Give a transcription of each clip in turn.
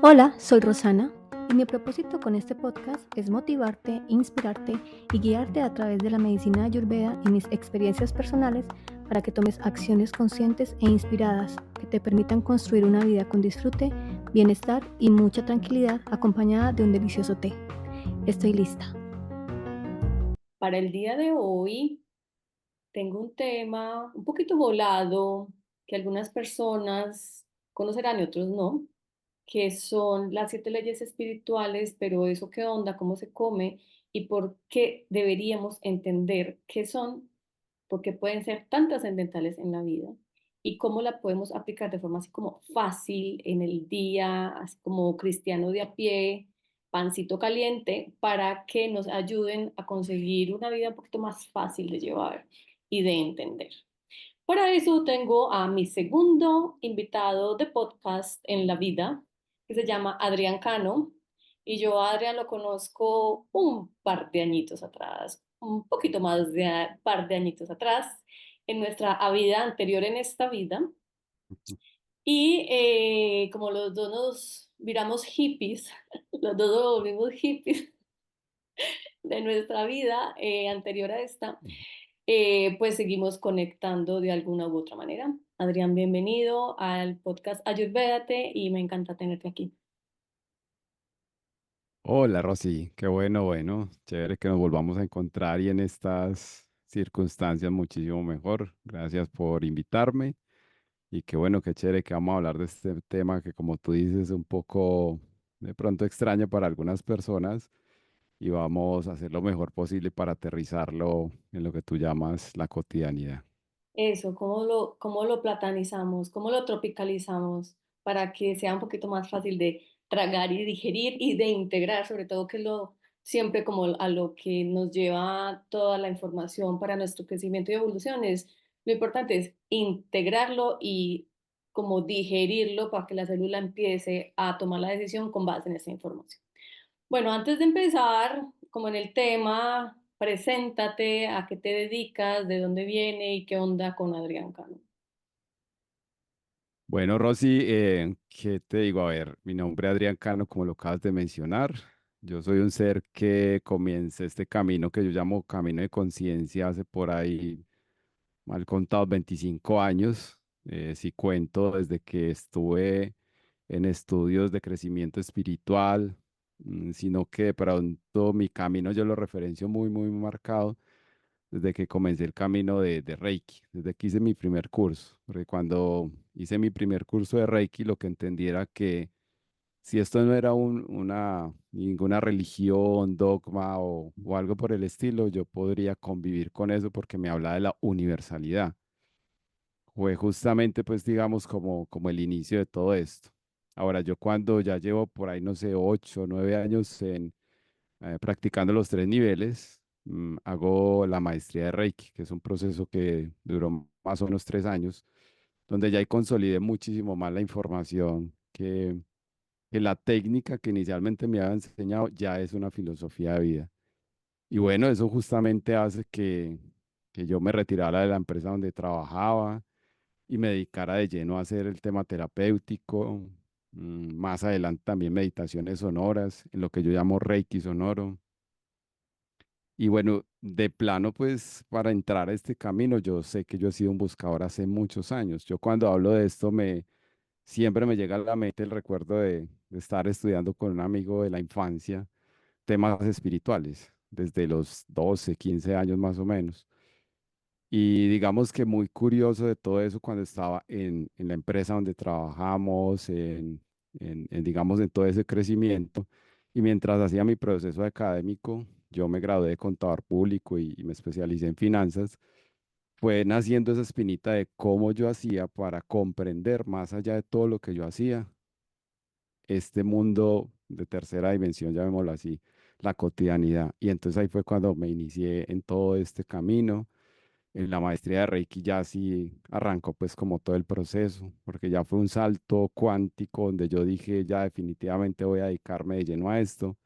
Hola, soy Rosana y mi propósito con este podcast es motivarte, inspirarte y guiarte a través de la medicina ayurveda y mis experiencias personales para que tomes acciones conscientes e inspiradas que te permitan construir una vida con disfrute, bienestar y mucha tranquilidad acompañada de un delicioso té. Estoy lista. Para el día de hoy tengo un tema un poquito volado que algunas personas conocerán y otros no, que son las 7 leyes espirituales, pero eso qué onda, cómo se come y por qué deberíamos entender qué son, porque pueden ser tan trascendentales en la vida y cómo la podemos aplicar de forma así como fácil en el día, así como cristiano de a pie, pancito caliente, para que nos ayuden a conseguir una vida un poquito más fácil de llevar y de entender. Para eso tengo a mi segundo invitado de podcast en la vida, que se llama Adrián Cano. Y yo a Adrián lo conozco un par de añitos atrás, un poquito más de un par de añitos atrás, en nuestra vida anterior en esta vida. Y como los dos nos viramos hippies, los dos nos volvimos hippies de nuestra vida anterior a esta, pues seguimos conectando de alguna u otra manera. Adrián, bienvenido al podcast Ayurvédate y me encanta tenerte aquí. Hola Rosy, qué bueno, chévere que nos volvamos a encontrar y en estas circunstancias muchísimo mejor. Gracias por invitarme y qué bueno, qué chévere que vamos a hablar de este tema que como tú dices es un poco de pronto extraño para algunas personas y vamos a hacer lo mejor posible para aterrizarlo en lo que tú llamas la cotidianidad. Eso, cómo lo platanizamos, cómo lo tropicalizamos para que sea un poquito más fácil de tragar y digerir y de integrar, sobre todo que es lo siempre como a lo que nos lleva toda la información para nuestro crecimiento y evolución es lo importante es integrarlo y como digerirlo para que la célula empiece a tomar la decisión con base en esa información. Bueno, antes de empezar, como en el tema, preséntate, a qué te dedicas, de dónde viene y qué onda con Adrián Cano. Bueno, Rosy, ¿qué te digo? A ver, mi nombre es Adrián Cano, como lo acabas de mencionar. Yo soy un ser que comienza este camino que yo llamo camino de conciencia hace por ahí, mal contados, 25 años. Si cuento desde que estuve en estudios de crecimiento espiritual, sino que de pronto mi camino yo lo referencio muy marcado desde que comencé el camino de Reiki, desde que hice mi primer curso, porque cuando hice mi primer curso de Reiki lo que entendí era que si esto no era ninguna religión, dogma o algo por el estilo, yo podría convivir con eso porque me habla de la universalidad. Fue justamente, pues, digamos, como el inicio de todo esto. Ahora, yo cuando ya llevo por ahí, no sé, 8 o 9 años practicando los 3 niveles, hago la maestría de Reiki, que es un proceso que duró más o menos 3 años, donde ya ahí consolidé muchísimo más la información que la técnica que inicialmente me había enseñado ya es una filosofía de vida. Y bueno, eso justamente hace que yo me retirara de la empresa donde trabajaba y me dedicara de lleno a hacer el tema terapéutico. Más adelante también meditaciones sonoras, en lo que yo llamo Reiki sonoro. Y bueno, de plano, pues para entrar a este camino, yo sé que yo he sido un buscador hace muchos años. Yo cuando hablo de esto, siempre me llega a la mente el recuerdo de estar estudiando con un amigo de la infancia temas espirituales, desde los 12 15 años más o menos. Y digamos que muy curioso de todo eso cuando estaba en la empresa donde trabajamos, digamos, en todo ese crecimiento. Y mientras hacía mi proceso académico, yo me gradué de contador público y me especialicé en finanzas. Fue naciendo esa espinita de cómo yo hacía para comprender más allá de todo lo que yo hacía, este mundo de tercera dimensión, llamémoslo así, la cotidianidad. Y entonces ahí fue cuando me inicié en todo este camino. En la maestría de Reiki ya sí arrancó pues como todo el proceso, porque ya fue un salto cuántico donde yo dije ya definitivamente voy a dedicarme de lleno a esto.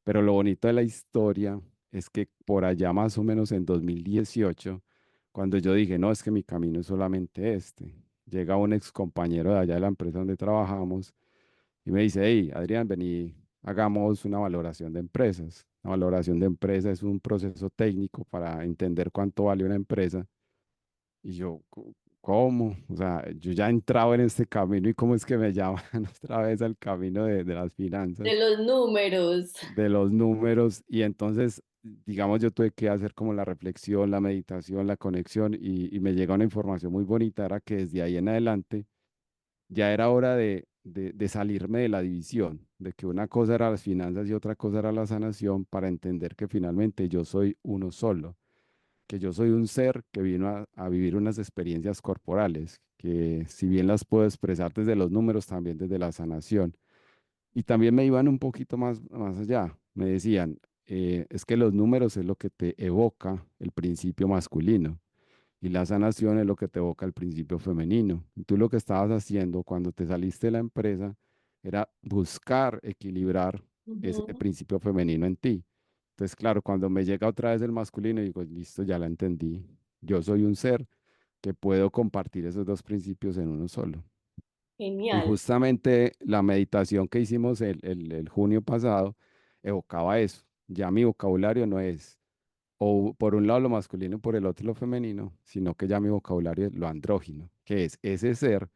Pero lo bonito de la historia es que por allá más o menos en 2018, cuando yo dije, no, es que mi camino es solamente este, llega un ex compañero de allá de la empresa donde trabajamos y me dice, hey, Adrián, vení, hagamos una valoración de empresas. La valoración de empresa es un proceso técnico para entender cuánto vale una empresa. Y yo, ¿cómo? O sea, yo ya he entrado en este camino y cómo es que me llaman otra vez al camino de las De finanzas, los números. de los números. Y entonces, digamos, yo tuve que hacer como la reflexión, la meditación, la conexión y me llega una información muy bonita, era que desde ahí en adelante ya era hora de salirme de la división, de que una cosa era las finanzas y otra cosa era la sanación, para entender que finalmente yo soy uno solo, que yo soy un ser que vino a vivir unas experiencias corporales, que si bien las puedo expresar desde los números, también desde la sanación. Y también me iban un poquito más allá, me decían, es que los números es lo que te evoca el principio masculino. Y la sanación es lo que te evoca el principio femenino. Y tú lo que estabas haciendo cuando te saliste de la empresa era buscar equilibrar ese Ujú. principio femenino en ti. Entonces, claro, cuando me llega otra vez el masculino, digo, listo, ya la entendí. Yo soy un ser que puedo compartir esos dos principios en uno solo. Y Genial. justamente la meditación que hicimos el junio pasado evocaba eso. Ya mi vocabulario no es o por un lado lo masculino y por el otro lo femenino, sino que ya mi vocabulario es lo andrógino, que es ese ser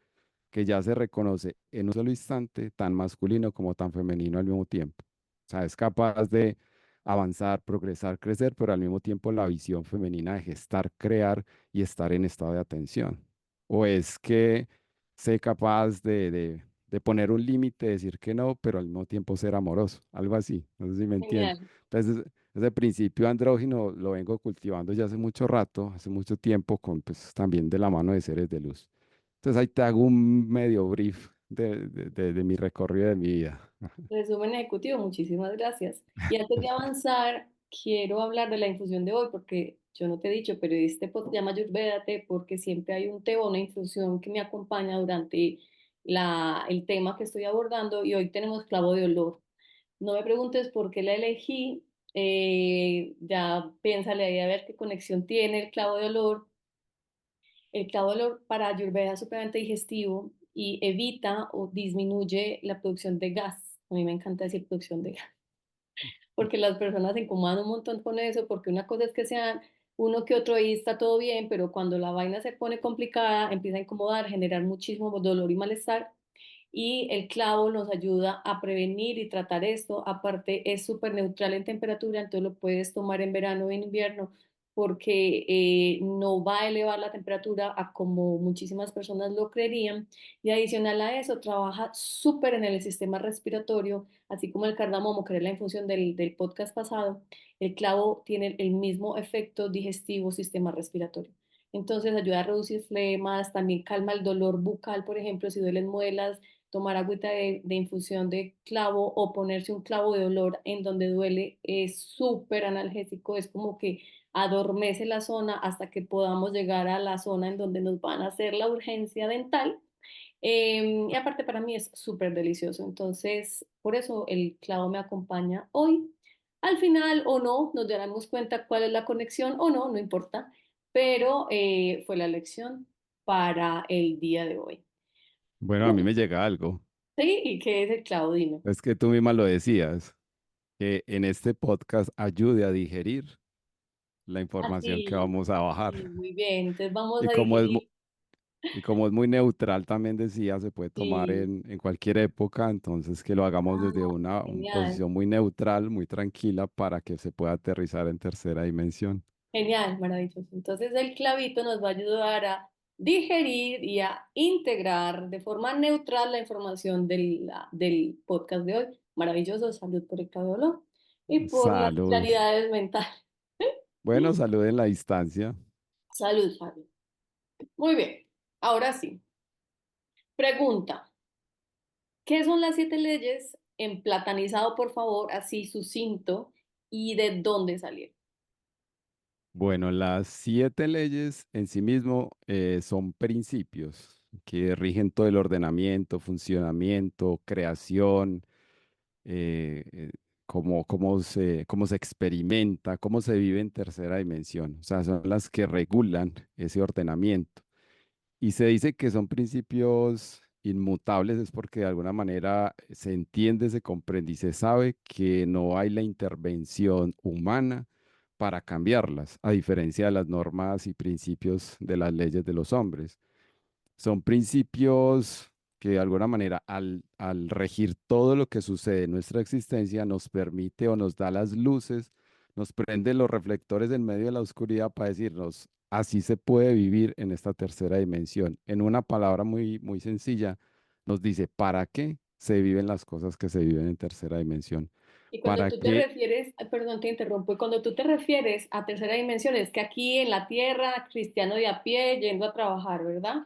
que ya se reconoce en un solo instante tan masculino como tan femenino al mismo tiempo. O sea, es capaz de avanzar, progresar, crecer, pero al mismo tiempo la visión femenina de gestar, crear y estar en estado de atención. O es que sé capaz de poner un límite, decir que no, pero al mismo tiempo ser amoroso, algo así, no sé si me entiendes. Genial. Entonces, ese principio andrógino lo vengo cultivando ya hace mucho rato, hace mucho tiempo, con, pues, también de la mano de seres de luz. Entonces ahí te hago un medio brief de mi recorrido de mi vida. Resumen ejecutivo, muchísimas gracias. Y antes de avanzar, quiero hablar de la infusión de hoy, porque yo no te he dicho, pero este podcast se llama Ayurvédate porque siempre hay un té o una infusión que me acompaña durante el tema que estoy abordando y hoy tenemos clavo de olor. No me preguntes por qué la elegí, ya piénsale ahí a ver qué conexión tiene el clavo de olor. El clavo de olor para Ayurveda es supremamente digestivo y evita o disminuye la producción de gas. A mí me encanta decir producción de gas, porque las personas se incomodan un montón con eso, porque una cosa es que sean uno que otro y está todo bien, pero cuando la vaina se pone complicada, empieza a incomodar, generar muchísimo dolor y malestar. Y el clavo nos ayuda a prevenir y tratar esto. Aparte, es súper neutral en temperatura, entonces lo puedes tomar en verano o en invierno porque no va a elevar la temperatura a como muchísimas personas lo creerían. Y adicional a eso, trabaja súper en el sistema respiratorio, así como el cardamomo, que era la infusión del podcast pasado. El clavo tiene el mismo efecto digestivo, sistema respiratorio. Entonces ayuda a reducir flemas, también calma el dolor bucal, por ejemplo, si duelen muelas, tomar agüita de infusión de clavo o ponerse un clavo de olor en donde duele es súper analgésico, es como que adormece la zona hasta que podamos llegar a la zona en donde nos van a hacer la urgencia dental. Y aparte para mí es súper delicioso, entonces por eso el clavo me acompaña hoy. Al final o no, nos daremos cuenta cuál es la conexión o no, no importa, pero fue la lección para el día de hoy. Bueno, a mí me llega algo. Sí, ¿y qué es el clavo? Dime. Es que tú misma lo decías, que en este podcast ayude a digerir la información que Así, vamos a bajar. sí, muy bien. Entonces vamos Y a como es, digerir. y como es muy neutral, también decía, se puede tomar Sí. en cualquier época, entonces que lo hagamos desde Ah, una genial, posición muy neutral, muy tranquila, para que se pueda aterrizar en tercera dimensión. genial, maravilloso. Entonces el clavito nos va a ayudar a digerir y a integrar de forma neutral la información del podcast de hoy. Maravilloso, salud por el cabello y por las Salud. claridades mentales. Bueno, salud en la distancia. Salud, salud. Muy bien. Ahora sí. Pregunta. ¿Qué son las 7 leyes? En platanizado, por favor, así sucinto, y de dónde salieron. Bueno, las 7 leyes en sí mismo son principios que rigen todo el ordenamiento, funcionamiento, creación, eh, eh, cómo se experimenta, cómo se vive en tercera dimensión. O sea, son las que regulan ese ordenamiento. Y se dice que son principios inmutables es porque de alguna manera se entiende, se comprende y se sabe que no hay la intervención humana para cambiarlas, a diferencia de las normas y principios de las leyes de los hombres. Son principios que de alguna manera al regir todo lo que sucede en nuestra existencia nos permite o nos da las luces, nos prende los reflectores en medio de la oscuridad para decirnos, así se puede vivir en esta tercera dimensión. En una palabra muy, muy sencilla, nos dice, ¿para qué se viven las cosas que se viven en tercera dimensión? Y cuando ¿Para tú te qué? refieres, perdón, te interrumpo, y cuando tú te refieres a tercera dimensión, es que aquí en la tierra, cristiano de a pie, yendo a trabajar, ¿verdad?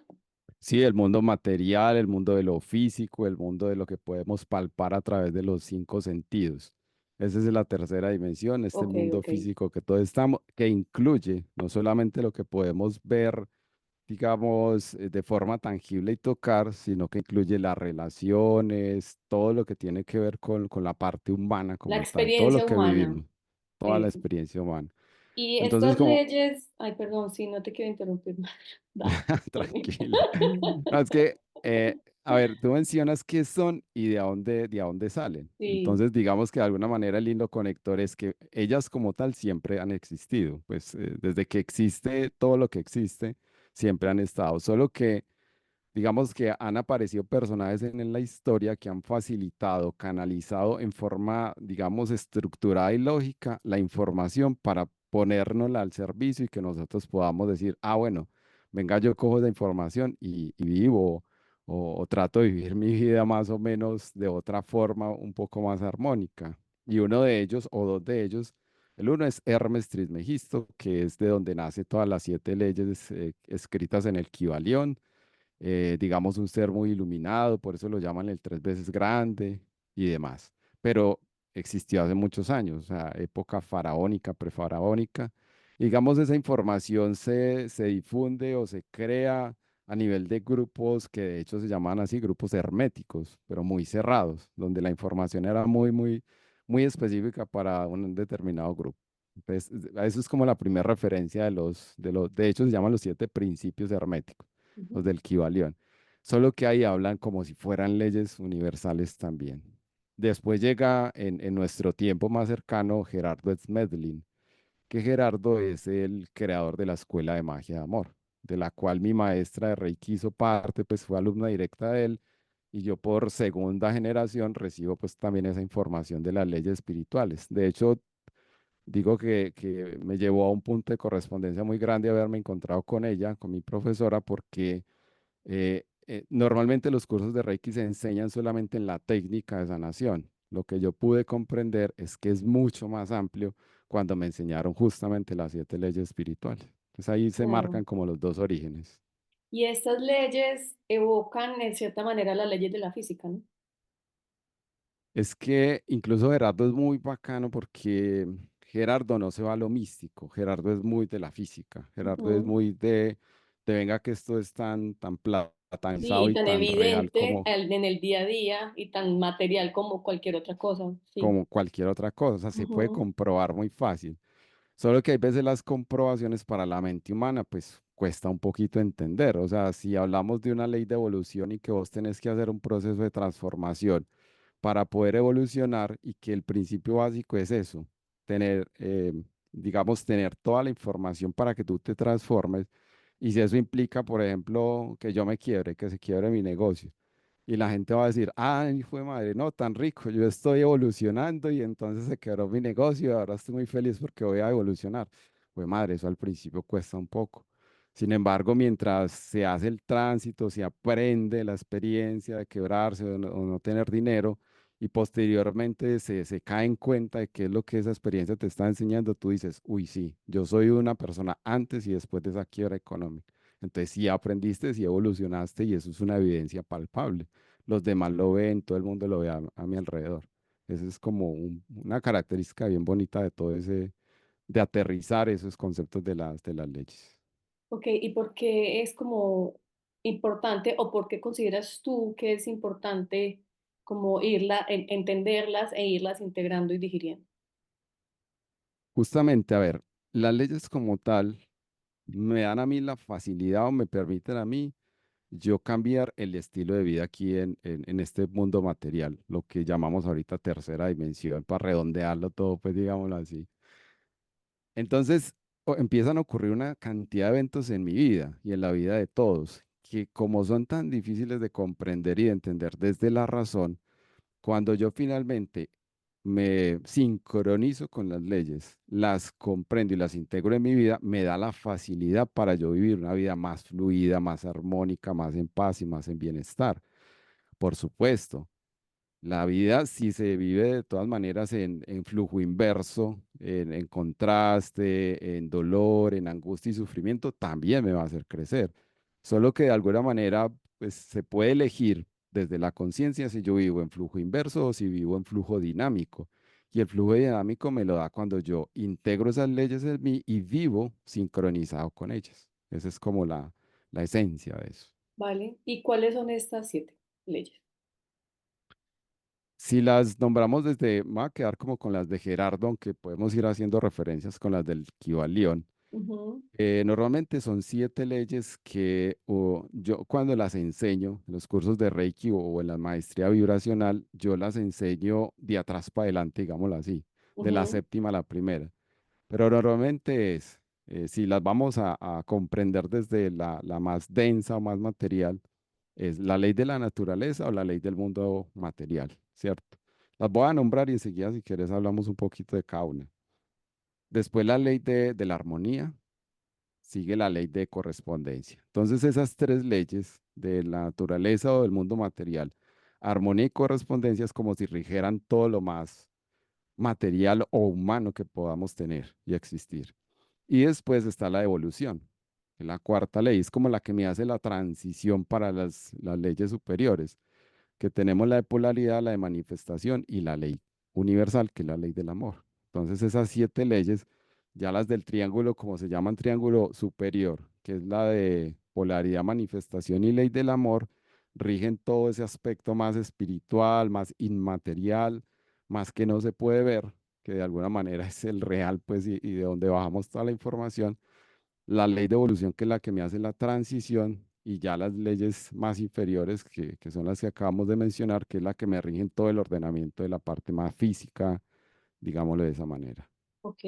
Sí, el mundo material, el mundo de lo físico, el mundo de lo que podemos palpar a través de los cinco sentidos. Esa es la tercera dimensión, este Ok, mundo ok. físico que todos estamos, que incluye no solamente lo que podemos ver, digamos, de forma tangible y tocar, sino que incluye las relaciones, todo lo que tiene que ver con la parte humana La como tal, todo lo experiencia que humana. vivimos, toda la Eso. experiencia humana. Y Entonces, estas como leyes, ay, perdón, sí, no te quiero interrumpir más. Dale, sorry. tranquila. No, es que, a ver, tú mencionas qué son y de dónde salen. Sí, Entonces, digamos que de alguna manera el hilo conector es que ellas como tal siempre han existido. Pues desde que existe todo lo que existe, siempre han estado. Solo que digamos que han aparecido personajes en la historia que han facilitado, canalizado en forma, digamos, estructurada y lógica la información para ponérnosla al servicio y que nosotros podamos decir, ah, bueno, venga, yo cojo esa información y vivo o trato de vivir mi vida más o menos de otra forma, un poco más armónica. Y uno de ellos, o dos de ellos, el uno es Hermes Trismegisto, que es de donde nace todas las siete leyes escritas en el Kybalión, digamos, un ser muy iluminado, por eso lo llaman el tres veces grande y demás. Pero existió hace muchos años, o sea, época faraónica, prefaraónica. Digamos, esa información se difunde o se crea a nivel de grupos que de hecho se llaman así, grupos herméticos, pero muy cerrados, donde la información era muy, muy, muy específica para un determinado grupo. Entonces, eso es como la primera referencia de hecho se llaman los siete principios herméticos, ujú, los del Kybalión. Solo que ahí hablan como si fueran leyes universales también. Después llega en nuestro tiempo más cercano Gerardo Smedlin, que Gerardo es el creador de la Escuela de Magia de Amor, de la cual mi maestra de Reiki hizo parte, pues fue alumna directa de él, y yo por segunda generación recibo pues también esa información de las leyes espirituales. De hecho, digo que me llevó a un punto de correspondencia muy grande haberme encontrado con ella, con mi profesora, porque normalmente los cursos de Reiki se enseñan solamente en la técnica de sanación. Lo que yo pude comprender es que es mucho más amplio cuando me enseñaron justamente las siete leyes espirituales. Entonces ahí se claro. marcan como los dos orígenes. Y estas leyes evocan en cierta manera las leyes de la física, ¿no? Es que incluso Gerardo es muy bacano porque Gerardo no se va a lo místico, Gerardo es muy de la física, Gerardo es Ujú. muy de venga que esto es tan Sí, platanizado y y tan tan real evidente en el día a día y tan material como cualquier otra cosa, sí. como cualquier otra cosa, o sea, se puede Ujú. comprobar muy fácil. Solo que hay veces las comprobaciones para la mente humana, pues cuesta un poquito entender. O sea, si hablamos de una ley de evolución y que vos tenés que hacer un proceso de transformación para poder evolucionar y que el principio básico es eso, tener, digamos, tener toda la información para que tú te transformes. Y si eso implica, por ejemplo, que yo me quiebre, que se quiebre mi negocio. Y la gente va a decir, ah, hijo de madre, no, tan rico, yo estoy evolucionando y entonces se quebró mi negocio y ahora estoy muy feliz porque voy a evolucionar. Pues madre, eso al principio cuesta un poco. Sin embargo, mientras se hace el tránsito, se aprende la experiencia de quebrarse o no tener dinero y posteriormente se cae en cuenta de qué es lo que esa experiencia te está enseñando, tú dices, uy, sí, yo soy una persona antes y después de esa quiebra económica. Entonces, sí aprendiste, sí evolucionaste y eso es una evidencia palpable. Los demás lo ven, todo el mundo lo ve a mi alrededor. Esa es como una característica bien bonita de todo ese, de aterrizar esos conceptos de las leyes. Ok, ¿y por qué es como importante o por qué consideras tú que es importante como entenderlas e irlas integrando y digiriendo? Justamente, a ver, las leyes como tal me dan a mí la facilidad o me permiten a mí yo cambiar el estilo de vida aquí en este mundo material, lo que llamamos ahorita tercera dimensión, para redondearlo todo, pues digámoslo así. Entonces empiezan a ocurrir una cantidad de eventos en mi vida y en la vida de todos, que como son tan difíciles de comprender y de entender desde la razón, cuando yo finalmente me sincronizo con las leyes, las comprendo y las integro en mi vida, me da la facilidad para yo vivir una vida más fluida, más armónica, más en paz y más en bienestar. Por supuesto, la vida, si se vive de todas maneras en flujo inverso, en contraste, en dolor, en angustia y sufrimiento, también me va a hacer crecer. Solo que de alguna manera, pues se puede elegir desde la conciencia si yo vivo en flujo inverso o si vivo en flujo dinámico. Y el flujo dinámico me lo da cuando yo integro esas leyes en mí y vivo sincronizado con ellas. Esa es como la esencia de eso. ¿Vale? ¿Y cuáles son estas 7 leyes? Si las nombramos desde, me voy a quedar como con las de Gerardo, aunque podemos ir haciendo referencias con las del Kybalión. Ujú, Normalmente son 7 leyes que yo cuando las enseño en los cursos de Reiki o en la maestría vibracional, yo las enseño de atrás para adelante, digámoslo así, de la ujú. séptima a la primera. Pero normalmente si las vamos a comprender desde la más densa o más material, es la ley de la naturaleza o la ley del mundo material, ¿cierto? Las voy a nombrar y enseguida, si quieres, hablamos un poquito de cada una. Después la ley de la armonía, sigue la ley de correspondencia. Entonces, esas 3 leyes de la naturaleza o del mundo material, armonía y correspondencia es como si rigieran todo lo más material o humano que podamos tener y existir. Y después está la evolución, que es la cuarta ley, es como la que me hace la transición para las leyes superiores, que tenemos la de polaridad, la de manifestación y la ley universal, que es la ley del amor. Entonces esas 7 leyes, ya las del triángulo, como se llaman triángulo superior, que es la de polaridad, manifestación y ley del amor, rigen todo ese aspecto más espiritual, más inmaterial, más que no se puede ver, que de alguna manera es el real, pues, y de donde bajamos toda la información, la ley de evolución, que es la que me hace la transición, y ya las leyes más inferiores, que son las que acabamos de mencionar, que es la que me rigen todo el ordenamiento de la parte más física, digámoslo de esa manera. Ok.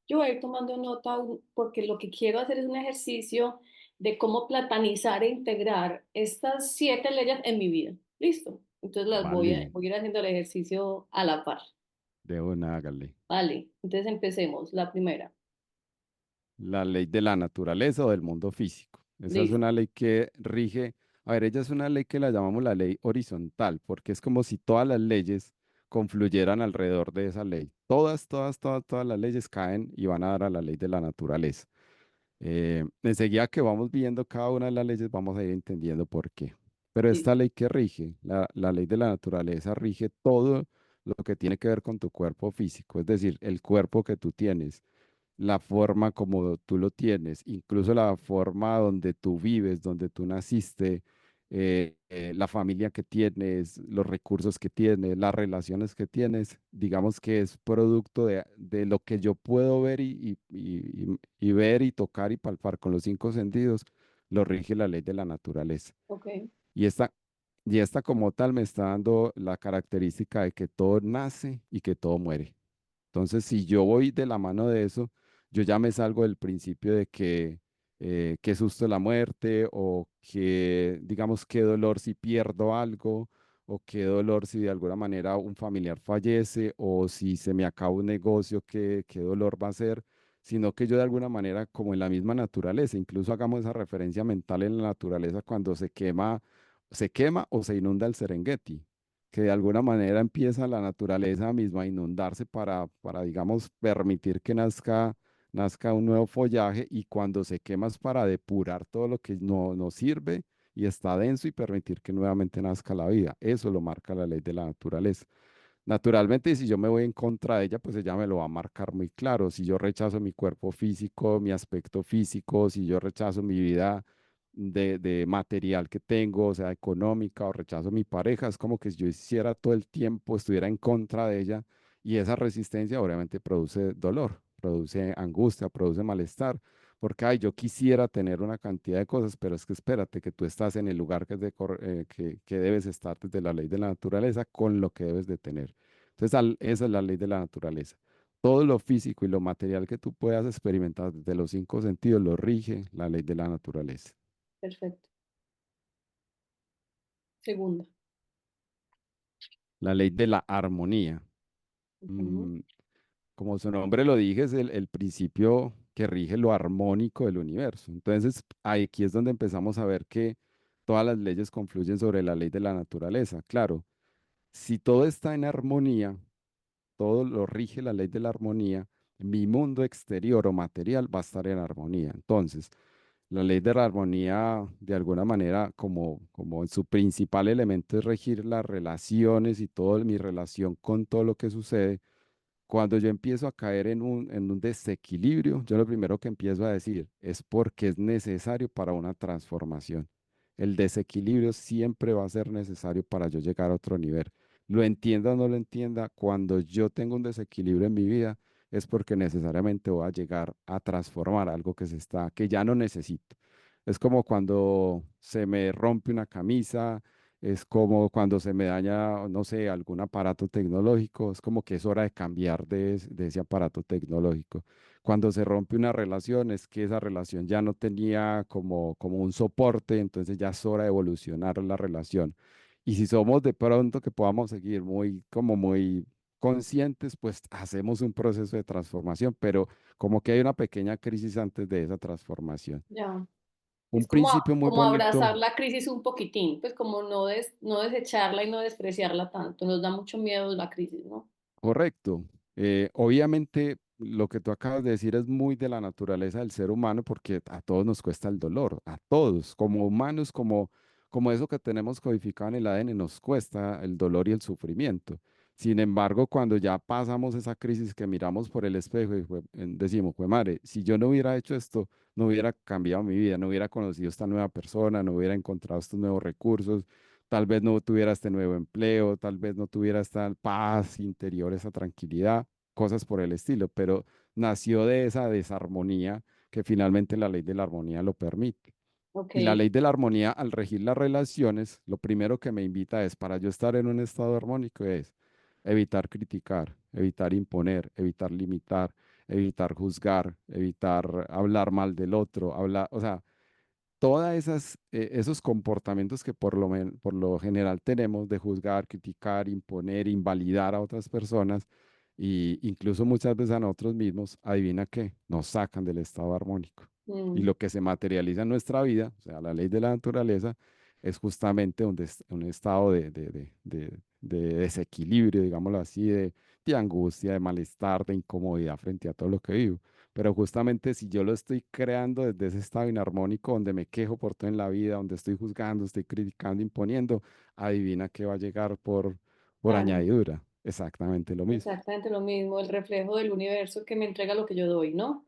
Yo voy a ir tomando nota porque lo que quiero hacer es un ejercicio de cómo platanizar e integrar estas 7 leyes en mi vida. ¿Listo? Entonces Vale, voy a ir haciendo el ejercicio a la par. de una, hágale. Vale. Entonces empecemos. La primera. La ley de la naturaleza o del mundo físico. Esa es Listo. una ley que rige, a ver, ella es una ley que la llamamos la ley horizontal, porque es como si todas las leyes confluyeran alrededor de esa ley. Todas las leyes caen y van a dar a la ley de la naturaleza. Enseguida que vamos viendo cada una de las leyes, vamos a ir entendiendo por qué. Pero esta Listo. ley que rige, la ley de la naturaleza, rige todo lo que tiene que ver con tu cuerpo físico, es decir, el cuerpo que tú tienes, la forma como tú lo tienes, incluso la forma donde tú vives, donde tú naciste, la familia que tienes, los recursos que tienes, las relaciones que tienes, digamos que es producto de lo que yo puedo ver y ver y tocar y palpar con los 5 sentidos, lo rige la ley de la naturaleza. Ok. Y esta como tal me está dando la característica de que todo nace y que todo muere. Entonces, si yo voy de la mano de eso, yo ya me salgo del principio de que qué susto la muerte o que, digamos, qué dolor si pierdo algo o qué dolor si de alguna manera un familiar fallece o si se me acaba un negocio, qué dolor va a ser, sino que yo de alguna manera, como en la misma naturaleza, incluso hagamos esa referencia mental en la naturaleza cuando se quema o se inunda el Serengeti, que de alguna manera empieza la naturaleza misma a inundarse para digamos, permitir que nazca un nuevo follaje, y cuando se quema es para depurar todo lo que no sirve y está denso y permitir que nuevamente nazca la vida. Eso lo marca la ley de la naturaleza. Naturalmente, si yo me voy en contra de ella, pues ella me lo va a marcar muy claro. Si yo rechazo mi cuerpo físico, mi aspecto físico, si yo rechazo mi vida de material que tengo, o sea, económica, o rechazo mi pareja, es como que si yo hiciera todo el tiempo, estuviera en contra de ella, y esa resistencia obviamente produce dolor, produce angustia, produce malestar, porque, ay, yo quisiera tener una cantidad de cosas, pero es que espérate, que tú estás en el lugar que debes estar desde la ley de la naturaleza con lo que debes de tener. Entonces, esa es la ley de la naturaleza. Todo lo físico y lo material que tú puedas experimentar desde los cinco sentidos lo rige la ley de la naturaleza. Perfecto. Segunda. La ley de la armonía. Ujú. Mm, Como su nombre lo dije, es el principio que rige lo armónico del universo. Entonces, aquí es donde empezamos a ver que todas las leyes confluyen sobre la ley de la naturaleza. Claro, si todo está en armonía, todo lo rige la ley de la armonía, mi mundo exterior o material va a estar en armonía. Entonces, la ley de la armonía, de alguna manera, como en su principal elemento es regir las relaciones y toda mi relación con todo lo que sucede. Cuando yo empiezo a caer en un desequilibrio, yo lo primero que empiezo a decir es porque es necesario para una transformación. El desequilibrio siempre va a ser necesario para yo llegar a otro nivel. Lo entienda o no lo entienda, cuando yo tengo un desequilibrio en mi vida es porque necesariamente voy a llegar a transformar algo que ya no necesito. Es como cuando se me rompe una camisa, es como cuando se me daña, no sé, algún aparato tecnológico, es como que es hora de cambiar de ese aparato tecnológico. Cuando se rompe una relación, es que esa relación ya no tenía como un soporte, entonces ya es hora de evolucionar la relación. Y si somos de pronto que podamos seguir muy conscientes, pues hacemos un proceso de transformación, pero como que hay una pequeña crisis antes de esa transformación. Ya. Un Es como, principio muy como bonito. abrazar la crisis un poquitín, pues como no desecharla y no despreciarla tanto. Nos da mucho miedo la crisis, ¿no? Correcto. Obviamente lo que tú acabas de decir es muy de la naturaleza del ser humano porque a todos nos cuesta el dolor, a todos, como humanos, como eso que tenemos codificado en el ADN, nos cuesta el dolor y el sufrimiento. Sin embargo, cuando ya pasamos esa crisis que miramos por el espejo y decimos, pues madre, si yo no hubiera hecho esto, no hubiera cambiado mi vida, no hubiera conocido esta nueva persona, no hubiera encontrado estos nuevos recursos, tal vez no tuviera este nuevo empleo, tal vez no tuviera esta paz interior, esa tranquilidad, cosas por el estilo, pero nació de esa desarmonía que finalmente la ley de la armonía lo permite. Ok. Y la ley de la armonía, al regir las relaciones, lo primero que me invita es, para yo estar en un estado armónico, es evitar criticar, evitar imponer, evitar limitar, evitar juzgar, evitar hablar mal del otro, hablar, o sea, todas esos comportamientos que por lo general tenemos de juzgar, criticar, imponer, invalidar a otras personas y incluso muchas veces a nosotros mismos, adivina qué, nos sacan del estado armónico. Y Mm, lo que se materializa en nuestra vida, o sea, la ley de la naturaleza, es justamente un estado de desequilibrio, digámoslo así, de angustia, de malestar, de incomodidad frente a todo lo que vivo. Pero justamente si yo lo estoy creando desde ese estado inarmónico donde me quejo por todo en la vida, donde estoy juzgando, estoy criticando, imponiendo, adivina qué va a llegar por claro, añadidura. Exactamente lo mismo. exactamente lo mismo, el reflejo del universo que me entrega lo que yo doy, ¿no?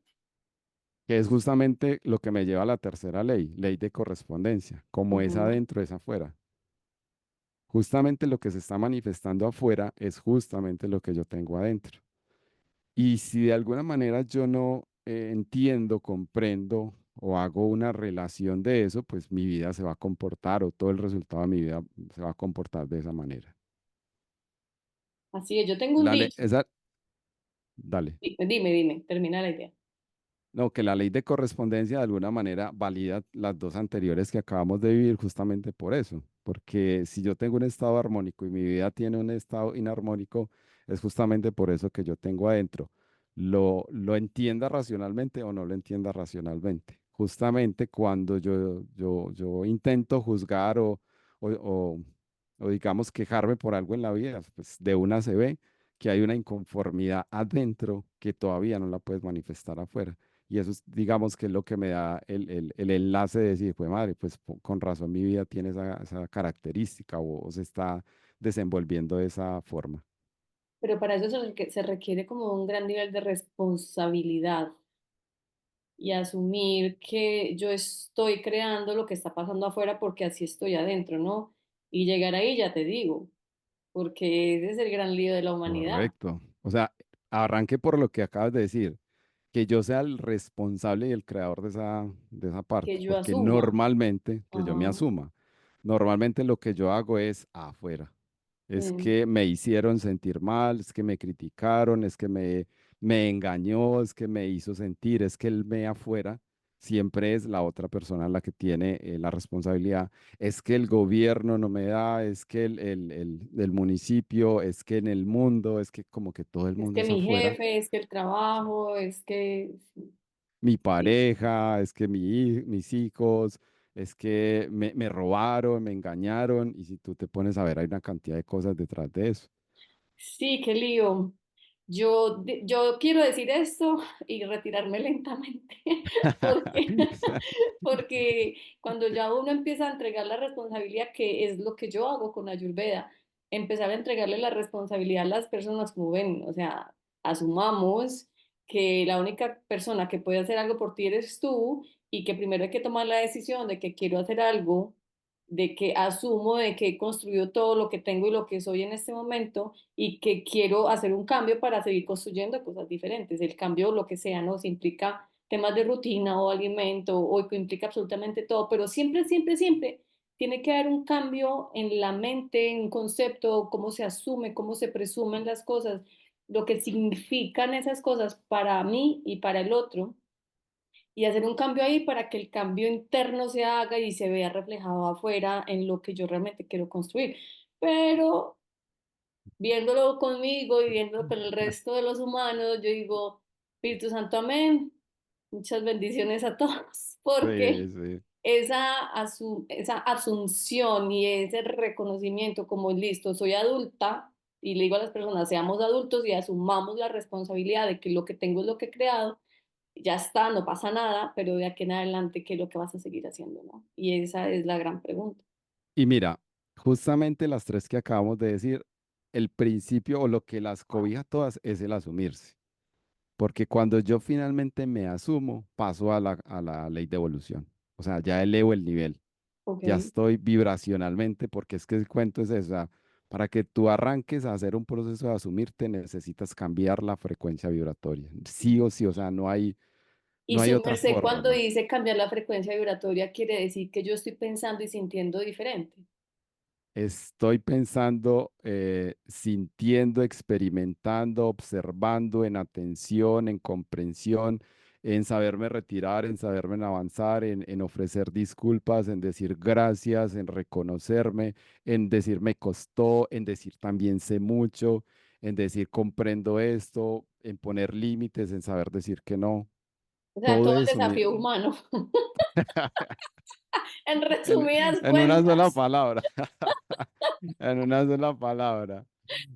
Que es justamente lo que me lleva a la tercera ley, ley de correspondencia. Como es Ujú. adentro, es afuera. Justamente lo que se está manifestando afuera es justamente lo que yo tengo adentro. Y si de alguna manera yo no entiendo, comprendo o hago una relación de eso, pues mi vida se va a comportar o todo el resultado de mi vida se va a comportar de esa manera. Así es, yo tengo un dicho. Dale. Dime, termina la idea. No, que la ley de correspondencia de alguna manera valida las dos anteriores que acabamos de vivir justamente por eso, porque si yo tengo un estado armónico y mi vida tiene un estado inarmónico, es justamente por eso que yo tengo adentro. Lo entienda racionalmente o no lo entienda racionalmente. Justamente cuando yo intento juzgar o, o o digamos quejarme por algo en la vida, pues de una se ve que hay una inconformidad adentro que todavía no la puedes manifestar afuera. Y eso es, digamos, que es lo que me da el enlace de decir, pues madre, pues con razón mi vida tiene esa característica o se está desenvolviendo de esa forma. Pero para eso se requiere como un gran nivel de responsabilidad y asumir que yo estoy creando lo que está pasando afuera porque así estoy adentro, ¿no? Y llegar ahí, ya te digo, porque ese es el gran lío de la humanidad. Correcto. O sea, arranque por lo que acabas de decir. que yo sea el responsable y el creador de esa Que parte, yo porque asuma. normalmente, que yo me Ajá. asuma, normalmente lo que yo hago es afuera. Es Mm. que me hicieron sentir mal, es que me criticaron, es que me engañó, es que me hizo sentir, es que el me afuera siempre es la otra persona la que tiene la responsabilidad. Es que el gobierno no me da, es que el municipio, es que en el mundo, es que como que todo el Es mundo que es mi afuera. jefe, es que el trabajo, es que... Mi Sí. pareja, es que mis hijos, es que me robaron, me engañaron, y si tú te pones a ver, hay una cantidad de cosas detrás de eso. Sí, qué lío. Yo quiero decir esto y retirarme lentamente, porque, porque cuando ya uno empieza a entregar la responsabilidad, que es lo que yo hago con Ayurveda, empezar a entregarle la responsabilidad a las personas como ven, o sea, asumamos que la única persona que puede hacer algo por ti eres tú y que primero hay que tomar la decisión de que quiero hacer algo, de que asumo de que he construido todo lo que tengo y lo que soy en este momento y que quiero hacer un cambio para seguir construyendo cosas diferentes. El cambio, lo que sea, ¿no? Si implica temas de rutina o alimento o que implica absolutamente todo, pero siempre, siempre, siempre tiene que haber un cambio en la mente, en un concepto, cómo se asume, cómo se presumen las cosas, lo que significan esas cosas para mí y para el otro y hacer un cambio ahí para que el cambio interno se haga y se vea reflejado afuera en lo que yo realmente quiero construir. Pero viéndolo conmigo y viéndolo con el resto de los humanos, yo digo, Espíritu Santo, amén. Muchas bendiciones a todos, Sí, porque sí. esa asunción y ese reconocimiento como listo, soy adulta y le digo a las personas, seamos adultos y asumamos la responsabilidad de que lo que tengo es lo que he creado, ya está, no pasa nada, pero de aquí en adelante, ¿qué es lo que vas a seguir haciendo, no? Y esa es la gran pregunta. Y mira, justamente las tres que acabamos de decir, el principio o lo que las cobija todas es el asumirse. Porque cuando yo finalmente me asumo, paso a la ley de evolución. O sea, ya elevo el nivel, Ok. ya estoy vibracionalmente, porque es que el cuento es eso. O sea, para que tú arranques a hacer un proceso de asumirte, necesitas cambiar la frecuencia vibratoria. Sí o sí, o sea, Y no hay su otra merced cuando forma. dice cambiar la frecuencia vibratoria quiere decir que yo estoy pensando y sintiendo diferente. Estoy pensando, sintiendo, experimentando, observando, en atención, en comprensión, en saberme retirar, en saberme avanzar, en ofrecer disculpas, en decir gracias, en reconocerme, en decir me costó, en decir también sé mucho, en decir comprendo esto, en poner límites, en saber decir que no. O sea, todo Todo el eso, desafío humano. En en, resumidas en una sola cuentas. palabra, en una sola palabra.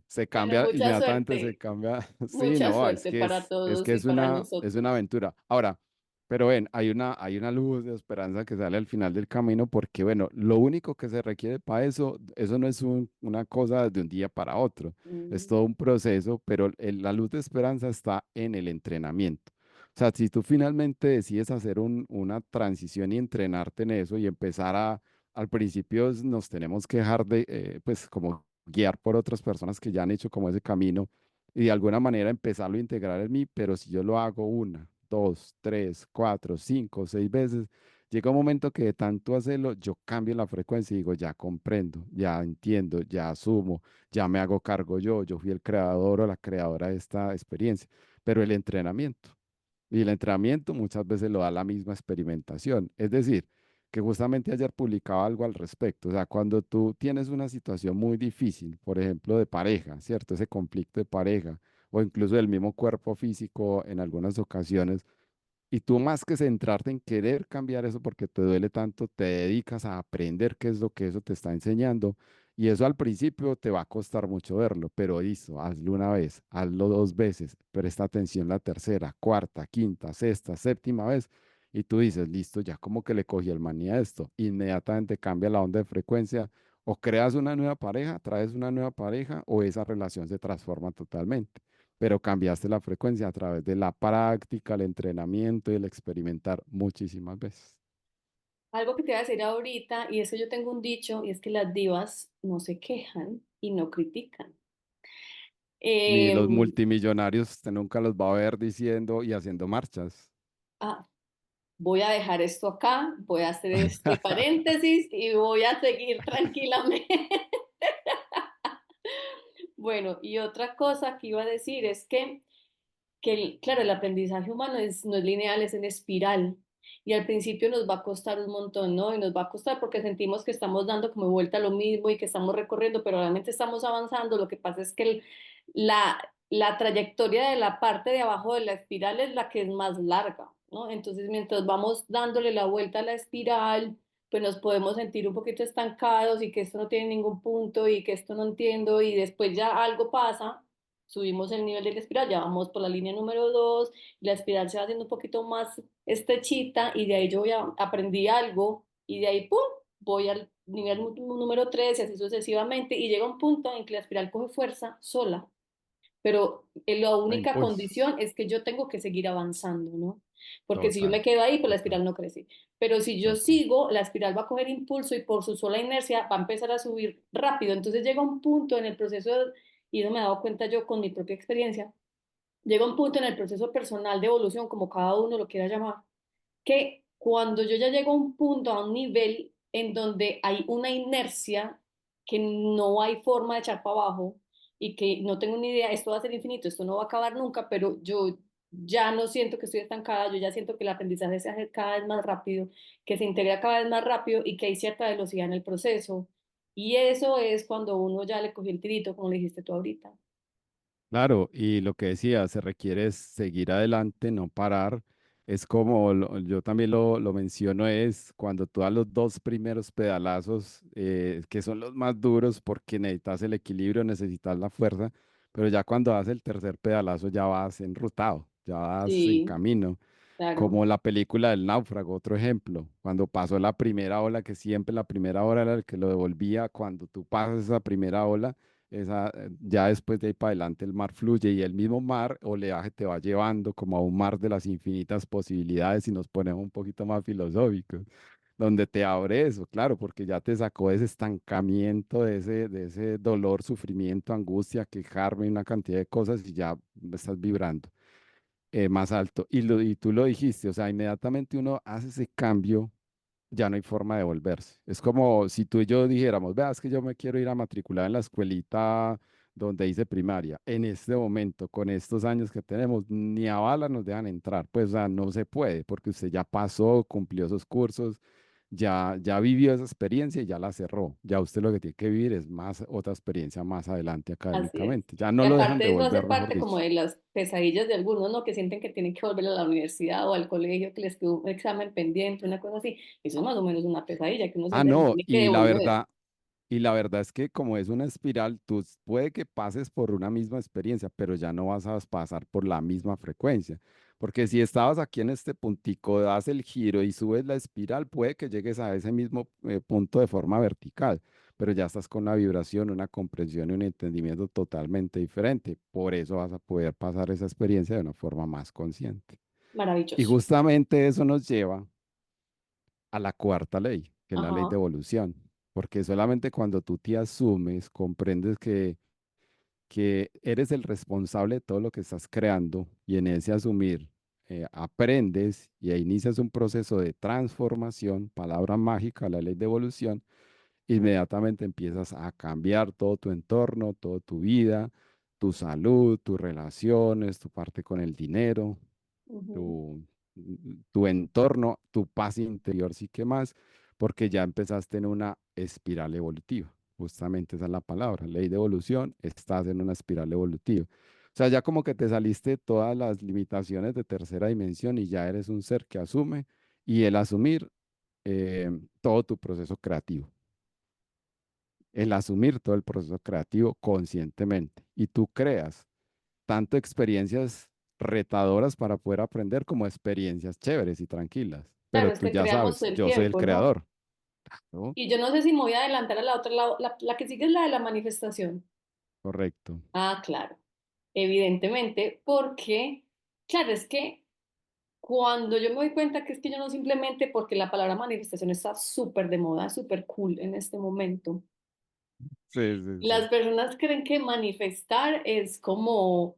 Se Bueno, cambia, inmediatamente se cambia. Sí, mucha no, suerte para es todos que y para es nosotros. una aventura. Ahora, pero ven, hay una luz de esperanza que sale al final del camino porque, bueno, lo único que se requiere para eso, eso no es una cosa de un día para otro, es Mm. todo un proceso, pero la luz de esperanza está en el entrenamiento. O sea, si tú finalmente decides hacer una transición y entrenarte en eso y empezar al principio nos tenemos que dejar de, pues, como guiar por otras personas que ya han hecho como ese camino y de alguna manera empezarlo a integrar en mí, pero si yo lo hago una, dos, tres, cuatro, cinco, seis veces, llega un momento que de tanto hacerlo, yo cambio la frecuencia y digo, ya comprendo, ya entiendo, ya asumo, ya me hago cargo yo fui el creador o la creadora de esta experiencia, pero el entrenamiento. Y el entrenamiento muchas veces lo da la misma experimentación. Es decir, que justamente ayer publicaba algo al respecto. O sea, cuando tú tienes una situación muy difícil, por ejemplo, de pareja, ¿cierto? Ese conflicto de pareja o incluso del mismo cuerpo físico en algunas ocasiones, y tú más que centrarte en querer cambiar eso porque te duele tanto, te dedicas a aprender qué es lo que eso te está enseñando. Y eso al principio te va a costar mucho verlo, pero listo, hazlo una vez, hazlo dos veces, presta atención la tercera, cuarta, quinta, sexta, séptima vez. Y tú dices, listo, ya como que le cogí el manía a esto. Inmediatamente cambia la onda de frecuencia o creas una nueva pareja, traes una nueva pareja o esa relación se transforma totalmente, pero cambiaste la frecuencia a través de la práctica, el entrenamiento y el experimentar muchísimas veces. Algo que te voy a decir ahorita, y es que yo tengo un dicho, y es que las divas no se quejan y no critican. Ni los Em, multimillonarios usted nunca los va a ver diciendo y haciendo marchas. ah, voy a dejar esto acá, voy a hacer este paréntesis y voy a seguir tranquilamente. Bueno, y otra cosa que iba a decir es que claro, el aprendizaje humano no es lineal, es en espiral. Y al principio nos va a costar un montón, ¿no? Y nos va a costar porque sentimos que estamos dando como vuelta a lo mismo y que estamos recorriendo, pero realmente estamos avanzando. Lo que pasa es que la trayectoria de la parte de abajo de la espiral es la que es más larga, ¿no? Entonces, mientras vamos dándole la vuelta a la espiral, pues nos podemos sentir un poquito estancados y que esto no tiene ningún punto y que esto no entiendo y después ya algo pasa, subimos el nivel de la espiral, ya vamos por la línea número 2, la espiral se va haciendo un poquito más estrechita y de ahí aprendí algo y de ahí, ¡pum!, voy al nivel número 3 y así sucesivamente y llega un punto en que la espiral coge fuerza sola, pero la A única impulsos. condición es que yo tengo que seguir avanzando, ¿no? Porque si yo Total, me quedo ahí, pues la total, espiral no crece. Pero si yo total. sigo, la espiral va a coger impulso y por su sola inercia va a empezar a subir rápido. Entonces llega un punto en el proceso, y eso me he dado cuenta yo con mi propia experiencia, llega un punto en el proceso personal de evolución, como cada uno lo quiera llamar, que cuando yo ya llego a un punto, a un nivel en donde hay una inercia que no hay forma de echar para abajo y que no tengo ni idea, esto va a ser infinito, esto no va a acabar nunca, pero yo ya no siento que estoy estancada, yo ya siento que el aprendizaje se hace cada vez más rápido, que se integra cada vez más rápido y que hay cierta velocidad en el proceso. Y eso es cuando uno ya le cogió el tirito, como le dijiste tú ahorita. Claro, y lo que decía, se requiere es seguir adelante, no parar. Es como yo también lo menciono, es cuando tú das los dos primeros pedalazos, que son los más duros porque necesitas el equilibrio, necesitas la fuerza, pero ya cuando das el tercer pedalazo ya vas enrutado, ya vas en Sí, camino. claro. Como la película del náufrago, otro ejemplo, cuando pasó la primera ola, que siempre la primera ola era el que lo devolvía, cuando tú pasas esa primera ola, ya después de ahí para adelante el mar fluye y el mismo mar, oleaje te va llevando como a un mar de las infinitas posibilidades y nos ponemos un poquito más filosóficos, donde te abre eso, claro, porque ya te sacó de ese estancamiento, de ese dolor, sufrimiento, angustia, quejarme, una cantidad de cosas y ya estás vibrando más alto. Y tú lo dijiste, o sea, inmediatamente uno hace ese cambio, ya no hay forma de volverse. Es como si tú y yo dijéramos, veas que yo me quiero ir a matricular en la escuelita donde hice primaria. En este momento, con estos años que tenemos, ni a bala nos dejan entrar. Pues, o sea, no se puede, porque usted ya pasó, cumplió esos cursos, ya vivió esa experiencia y ya la cerró. Ya usted lo que tiene que vivir es más otra experiencia más adelante Así es. académicamente. Ya Y no lo dejan aparte de eso hace volver, mejor parte como dicho. de las pesadillas de algunos, ¿no? Que sienten que tienen que volver a la universidad o al colegio, que les quedó un examen pendiente, una cosa así. Eso es más o menos una pesadilla, que uno Ah, siente que no, tiene que devolver. y la verdad es que como es una espiral, puede que pases por una misma experiencia, pero ya no vas a pasar por la misma frecuencia. Porque si estabas aquí en este puntico, das el giro y subes la espiral, puede que llegues a ese mismo punto de forma vertical, pero ya estás con una vibración, una comprensión y un entendimiento totalmente diferente. Por eso vas a poder pasar esa experiencia de una forma más consciente. Y Maravilloso. justamente eso nos lleva a la cuarta ley, que es la ley de Ajá. evolución, porque solamente cuando tú te asumes, comprendes que eres el responsable de todo lo que estás creando y en ese asumir aprendes y ahí inicias un proceso de transformación, palabra mágica, la ley de evolución, inmediatamente empiezas a cambiar todo tu entorno, toda tu vida, tu salud, tus relaciones, tu parte con el dinero, Ujú, tu, tu entorno, tu paz interior, sí que más, porque ya empezaste en una espiral evolutiva. Justamente esa es la palabra, ley de evolución, estás en una espiral evolutiva. O sea, ya como que te saliste de todas las limitaciones de tercera dimensión y ya eres un ser que asume y el asumir todo tu proceso creativo, el asumir todo el proceso creativo conscientemente. Y tú creas tanto experiencias retadoras para poder aprender como experiencias chéveres y tranquilas. claro, Pero es tú que ya creamos sabes, el yo soy el tiempo, ¿no? creador, ¿no? Y yo no sé si me voy a adelantar a la otra, la que sigue es la de la manifestación. Correcto. Ah, claro, evidentemente, porque, claro, es que cuando yo me doy cuenta que es que yo no simplemente, porque la palabra manifestación está súper de moda, súper cool en este momento, Sí, sí, Las sí. personas creen que manifestar es como,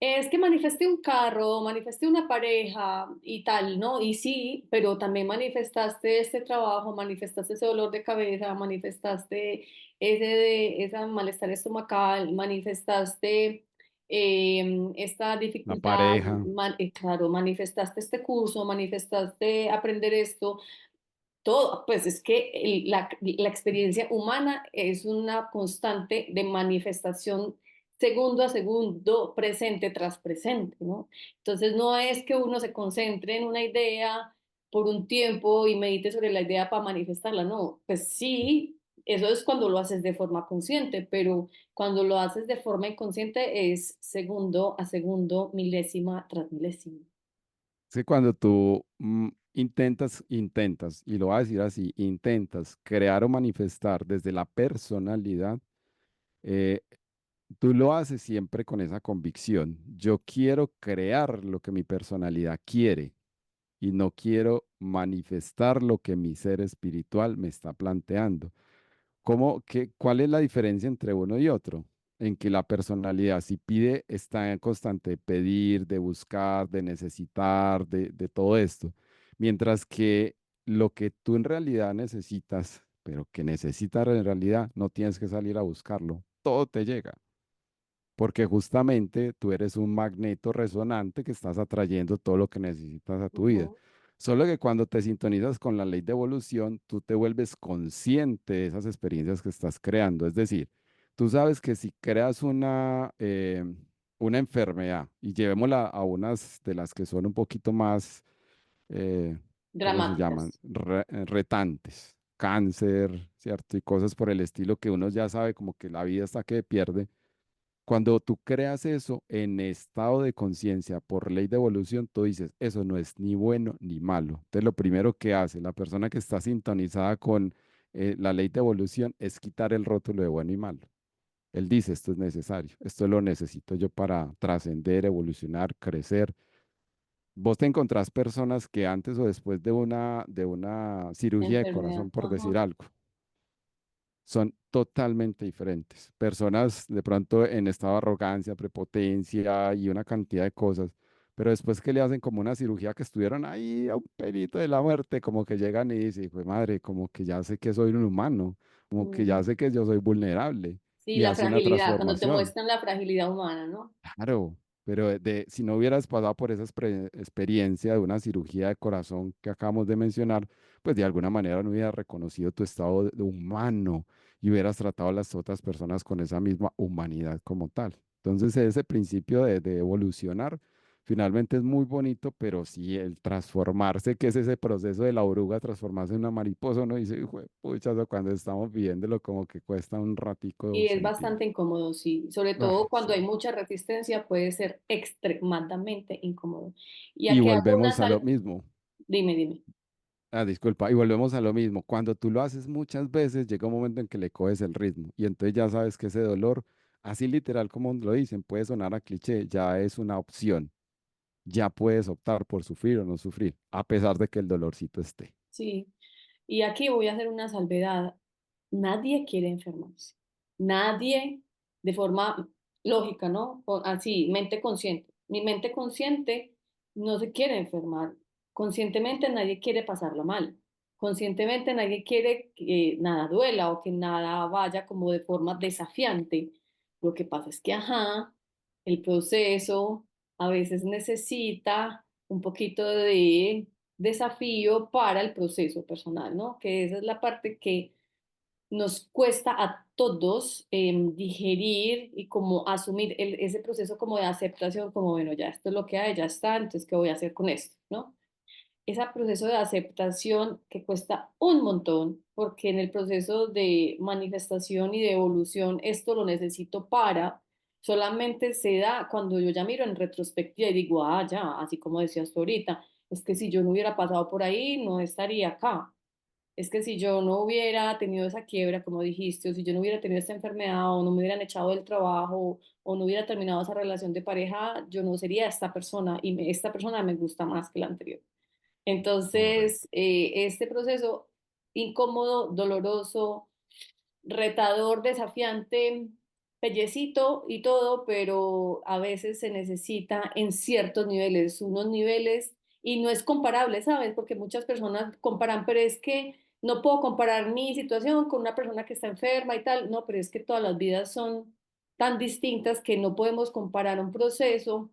es que manifesté un carro, manifesté una pareja y tal, ¿no? Y sí, pero también manifestaste este trabajo, manifestaste ese dolor de cabeza, manifestaste esa malestar estomacal, manifestaste esta La dificultad, pareja. claro, manifestaste este curso, manifestaste aprender esto. Todo, pues es que la experiencia humana es una constante de manifestación segundo a segundo, presente tras presente, ¿no? Entonces no es que uno se concentre en una idea por un tiempo y medite sobre la idea para manifestarla, no, pues sí, eso es cuando lo haces de forma consciente, pero cuando lo haces de forma inconsciente es segundo a segundo, milésima tras milésima. Es que cuando tú intentas, y lo voy a decir así, intentas crear o manifestar desde la personalidad, eh, tú lo haces siempre con esa convicción. Yo quiero crear lo que mi personalidad quiere y no quiero manifestar lo que mi ser espiritual me está planteando. ¿Cuál es la diferencia entre uno y otro? En que la personalidad, si pide, está en constante pedir, de buscar, de necesitar, de todo esto. Mientras que lo que tú en realidad necesitas, pero que necesitas en realidad, no tienes que salir a buscarlo. Todo te llega porque justamente tú eres un magneto resonante que estás atrayendo todo lo que necesitas a tu vida. Ujú. Solo que cuando te sintonizas con la ley de evolución, tú te vuelves consciente de esas experiencias que estás creando. Es decir, tú sabes que si creas una enfermedad, y llevémosla a unas de las que son un poquito más, ¿cómo se llaman? Dramáticas. Retantes, cáncer, ¿cierto? Y cosas por el estilo que uno ya sabe como que la vida está que pierde. Cuando tú creas eso en estado de conciencia por ley de evolución, tú dices, eso no es ni bueno ni malo. Entonces, lo primero que hace la persona que está sintonizada con la ley de evolución es quitar el rótulo de bueno y malo. Él dice, esto es necesario, esto lo necesito yo para trascender, evolucionar, crecer. Vos te encontrás personas que antes o después de una cirugía de Enfermedad. corazón, por Ajá. decir algo, son totalmente diferentes. Personas de pronto en estado de arrogancia, prepotencia y una cantidad de cosas, pero después que le hacen como una cirugía que estuvieron ahí a un pelito de la muerte, como que llegan y dicen, pues madre, como que ya sé que soy un humano, como que ya Ujú. sé que yo soy vulnerable Sí, y la hace una fragilidad, cuando te transformación. muestran la fragilidad humana, ¿no? Claro, pero si no hubieras pasado por esa experiencia de una cirugía de corazón que acabamos de mencionar, pues de alguna manera no hubieras reconocido tu estado de humano y hubieras tratado a las otras personas con esa misma humanidad como tal. Entonces, ese principio de evolucionar finalmente es muy bonito, pero sí el transformarse, que es ese proceso de la oruga, transformarse en una mariposa, uno dice, pucha, eso cuando estamos viviéndolo como que cuesta un ratico Y es sentir. bastante incómodo, sí. Sobre Ah, todo cuando hay sí. mucha resistencia, puede ser extremadamente incómodo. Y Y aquí hago una volvemos a lo sal. mismo. Dime, dime. Ah, disculpa, y volvemos a lo mismo. Cuando tú lo haces muchas veces, llega un momento en que le coges el ritmo y entonces ya sabes que ese dolor, así literal como lo dicen, puede sonar a cliché, ya es una opción. Ya puedes optar por sufrir o no sufrir, a pesar de que el dolorcito esté. Sí. Y aquí voy a hacer una salvedad. Nadie quiere enfermarse. Nadie de forma lógica, ¿no? Así, mente consciente. Mi mente consciente no se quiere enfermar. Conscientemente nadie quiere pasarla mal. Conscientemente nadie quiere que nada duela o que nada vaya como de forma desafiante. Lo que pasa es que, ajá, el proceso a veces necesita un poquito de desafío para el proceso personal, ¿no? Que esa es la parte que nos cuesta a todos digerir y como asumir ese proceso como de aceptación, como, bueno, ya esto es lo que hay, ya está, entonces, ¿qué voy a hacer con esto? ¿No? Ese proceso de aceptación que cuesta un montón, porque en el proceso de manifestación y de evolución esto lo necesito para, solamente se da cuando yo ya miro en retrospectiva y digo, ah, ya, así como decías tú ahorita, es que si yo no hubiera pasado por ahí, no estaría acá. Es que si yo no hubiera tenido esa quiebra, como dijiste, o si yo no hubiera tenido esta enfermedad, o no me hubieran echado del trabajo, o no hubiera terminado esa relación de pareja, yo no sería esta persona y esta persona me gusta más que la anterior. Correcto. Entonces, este proceso incómodo, doloroso, retador, desafiante, pellecito y todo, pero a veces se necesita en ciertos niveles, unos niveles, y no es comparable, ¿sabes? Porque muchas personas comparan, pero es que no puedo comparar mi situación con una persona que está enferma y tal, no, pero es que todas las vidas son tan distintas que no podemos comparar un proceso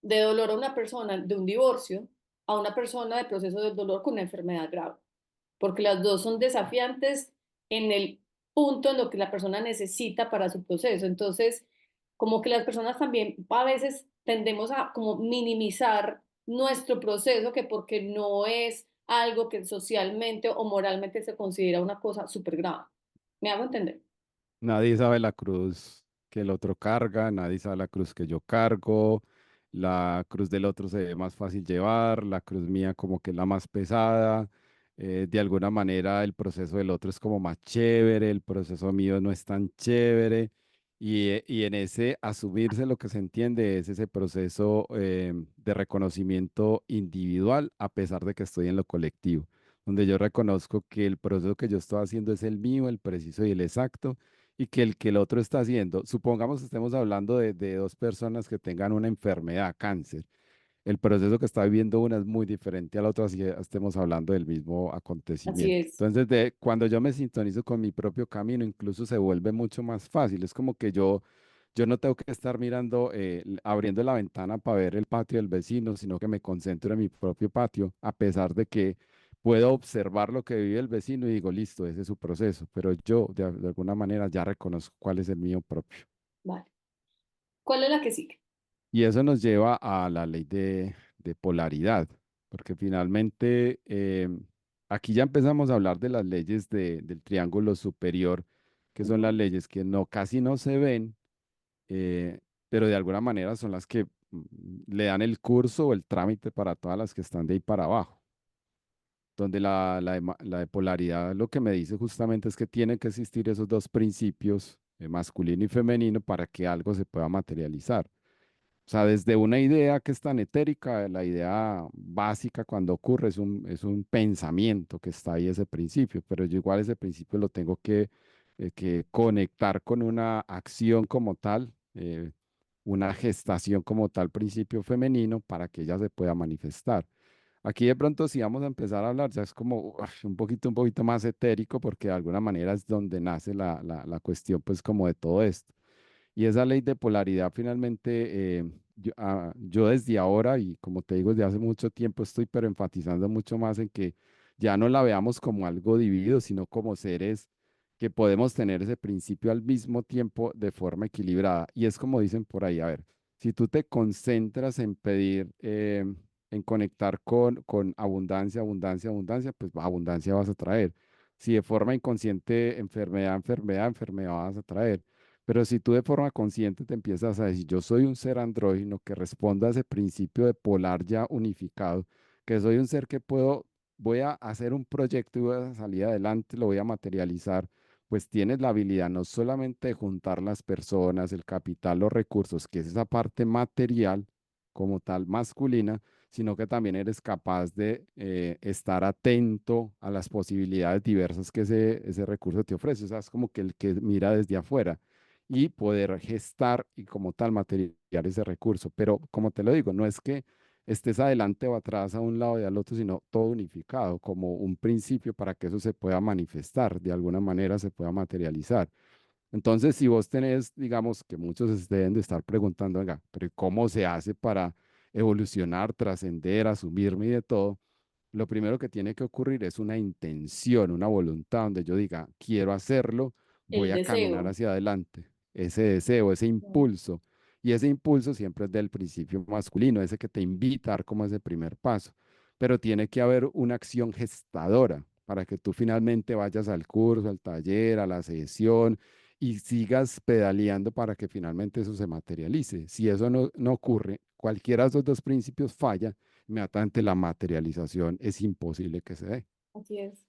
de dolor a una persona de un divorcio a una persona de proceso de dolor con una enfermedad grave, porque las dos son desafiantes en el punto en lo que la persona necesita para su proceso. Entonces, como que las personas también a veces tendemos a como minimizar nuestro proceso, que porque no es algo que socialmente o moralmente se considera una cosa súper grave. ¿Me hago entender? Nadie sabe la cruz que el otro carga, nadie sabe la cruz que yo cargo, la cruz del otro se ve más fácil llevar, la cruz mía como que es la más pesada, de alguna manera el proceso del otro es como más chévere, el proceso mío no es tan chévere, y en ese asumirse lo que se entiende es ese proceso de reconocimiento individual a pesar de que estoy en lo colectivo, donde yo reconozco que el proceso que yo estoy haciendo es el mío, el preciso y el exacto y que el otro está haciendo. Supongamos que estemos hablando de dos personas que tengan una enfermedad, cáncer. El proceso que está viviendo una es muy diferente al otro, así que estemos hablando del mismo Así acontecimiento. es. Entonces, cuando yo me sintonizo con mi propio camino, incluso se vuelve mucho más fácil. Es como que yo no tengo que estar mirando, abriendo la ventana para ver el patio del vecino, sino que me concentro en mi propio patio, a pesar de que puedo observar lo que vive el vecino y digo, listo, ese es su proceso, pero yo de alguna manera ya reconozco cuál es el mío propio. Vale. ¿Cuál es la que sigue? Y eso nos lleva a la ley de polaridad, porque finalmente aquí ya empezamos a hablar de las leyes del triángulo superior, que son las Ujú. leyes que no, casi no se ven, eh, pero de alguna manera son las que le dan el curso o el trámite para todas las que están de ahí para abajo. Donde la de polaridad lo que me dice justamente es que tienen que existir esos dos principios, masculino y femenino, para que algo se pueda materializar. O sea, desde una idea que es tan etérica, la idea básica cuando ocurre es un pensamiento que está ahí ese principio, pero yo igual ese principio lo tengo que conectar con una acción como tal, una gestación como tal, principio femenino, para que ella se pueda manifestar. Aquí de pronto si vamos a empezar a hablar, ya es como un poquito más etérico, porque de alguna manera es donde nace la cuestión, pues como de todo esto. Y esa ley de polaridad finalmente, yo desde ahora y como te digo, desde hace mucho tiempo estoy pero enfatizando mucho más en que ya no la veamos como algo dividido, sino como seres que podemos tener ese principio al mismo tiempo de forma equilibrada. Y es como dicen por ahí, a ver, si tú te concentras en pedir, en conectar con abundancia, abundancia, abundancia, pues abundancia vas a traer. Si de forma inconsciente, enfermedad, enfermedad, enfermedad vas a traer. Pero si tú de forma consciente te empiezas a decir, yo soy un ser andrógino que responde a ese principio de polar ya unificado, que soy un ser que voy a hacer un proyecto y voy a salir adelante, lo voy a materializar, pues tienes la habilidad no solamente de juntar las personas, el capital, los recursos, que es esa parte material como tal masculina, sino que también eres capaz de estar atento a las posibilidades diversas que ese recurso te ofrece. O sea, es como que el que mira desde afuera y poder gestar y como tal materializar ese recurso. Pero como te lo digo, no es que estés adelante o atrás a un lado y al otro, sino todo unificado como un principio para que eso se pueda manifestar, de alguna manera se pueda materializar. Entonces, si vos tenés, digamos, que muchos se deben de estar preguntando, venga, pero ¿cómo se hace para evolucionar, trascender, asumirme y de todo? Lo primero que tiene que ocurrir es una intención, una voluntad donde yo diga, quiero hacerlo, voy El a caminar deseo. hacia adelante. Ese deseo, ese Mm. impulso. Y ese impulso siempre es del principio masculino, ese que te invita a dar como ese primer paso. Pero tiene que haber una acción gestadora para que tú finalmente vayas al curso, al taller, a la sesión y sigas pedaleando para que finalmente eso se materialice. Si eso no ocurre, cualquiera de esos dos principios falla, inmediatamente la materialización es imposible que se dé. Así es.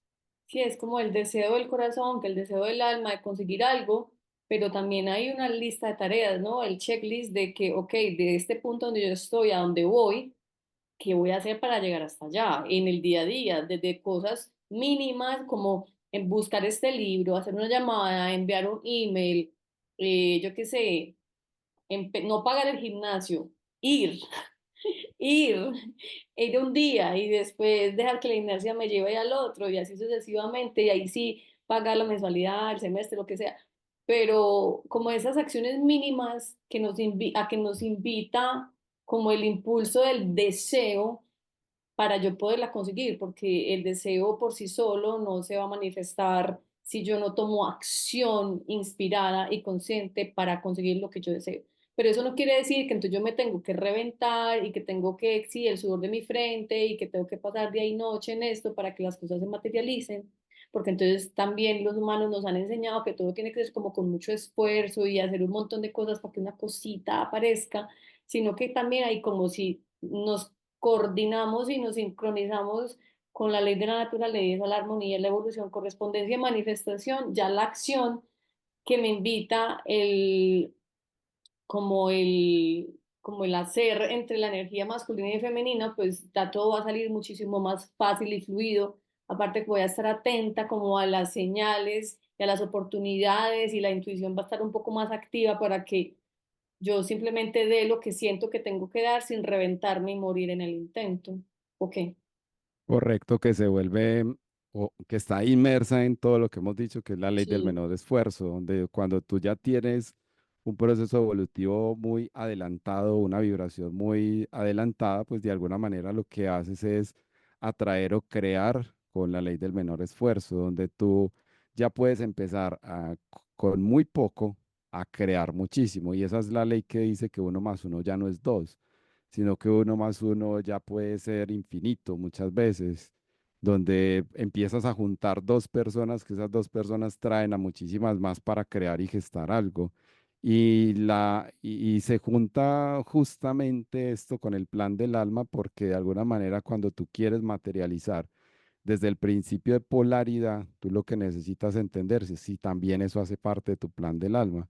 Sí, es como el deseo del corazón, que el deseo del alma de conseguir algo, pero también hay una lista de tareas, ¿no? El checklist de que, ok, de este punto donde yo estoy a donde voy, ¿qué voy a hacer para llegar hasta allá? En el día a día, desde cosas mínimas como en buscar este libro, hacer una llamada, enviar un email, yo qué sé, no pagar el gimnasio, ir, ir, ir un día y después dejar que la inercia me lleve al otro y así sucesivamente y ahí sí pagar la mensualidad, el semestre, lo que sea. Pero como esas acciones mínimas que a que nos invita como el impulso del deseo para yo poderla conseguir, porque el deseo por sí solo no se va a manifestar si yo no tomo acción inspirada y consciente para conseguir lo que yo deseo. Pero eso no quiere decir que entonces yo me tengo que reventar y que tengo que, sí, el sudor de mi frente y que tengo que pasar día y noche en esto para que las cosas se materialicen, porque entonces también los humanos nos han enseñado que todo tiene que ser como con mucho esfuerzo y hacer un montón de cosas para que una cosita aparezca, sino que también hay como si nos coordinamos y nos sincronizamos con la ley de la naturaleza, la armonía, la evolución, correspondencia y manifestación, ya la acción que me invita como el hacer entre la energía masculina y femenina, pues ya todo va a salir muchísimo más fácil y fluido. Aparte que voy a estar atenta como a las señales y a las oportunidades y la intuición va a estar un poco más activa para que yo simplemente dé lo que siento que tengo que dar sin reventarme y morir en el intento. Ok, Correcto, que se vuelve o que está inmersa en todo lo que hemos dicho, que es la ley del sí. menor esfuerzo, donde cuando tú ya tienes un proceso evolutivo muy adelantado, una vibración muy adelantada, pues de alguna manera lo que haces es atraer o crear con la ley del menor esfuerzo, donde tú ya puedes empezar con muy poco a crear muchísimo. Y esa es la ley que dice que uno más uno ya no es dos, sino que uno más uno ya puede ser infinito muchas veces, donde empiezas a juntar dos personas, que esas dos personas traen a muchísimas más para crear y gestar algo. Y se junta justamente esto con el plan del alma, porque de alguna manera cuando tú quieres materializar desde el principio de polaridad, tú lo que necesitas entender es si también eso hace parte de tu plan del alma.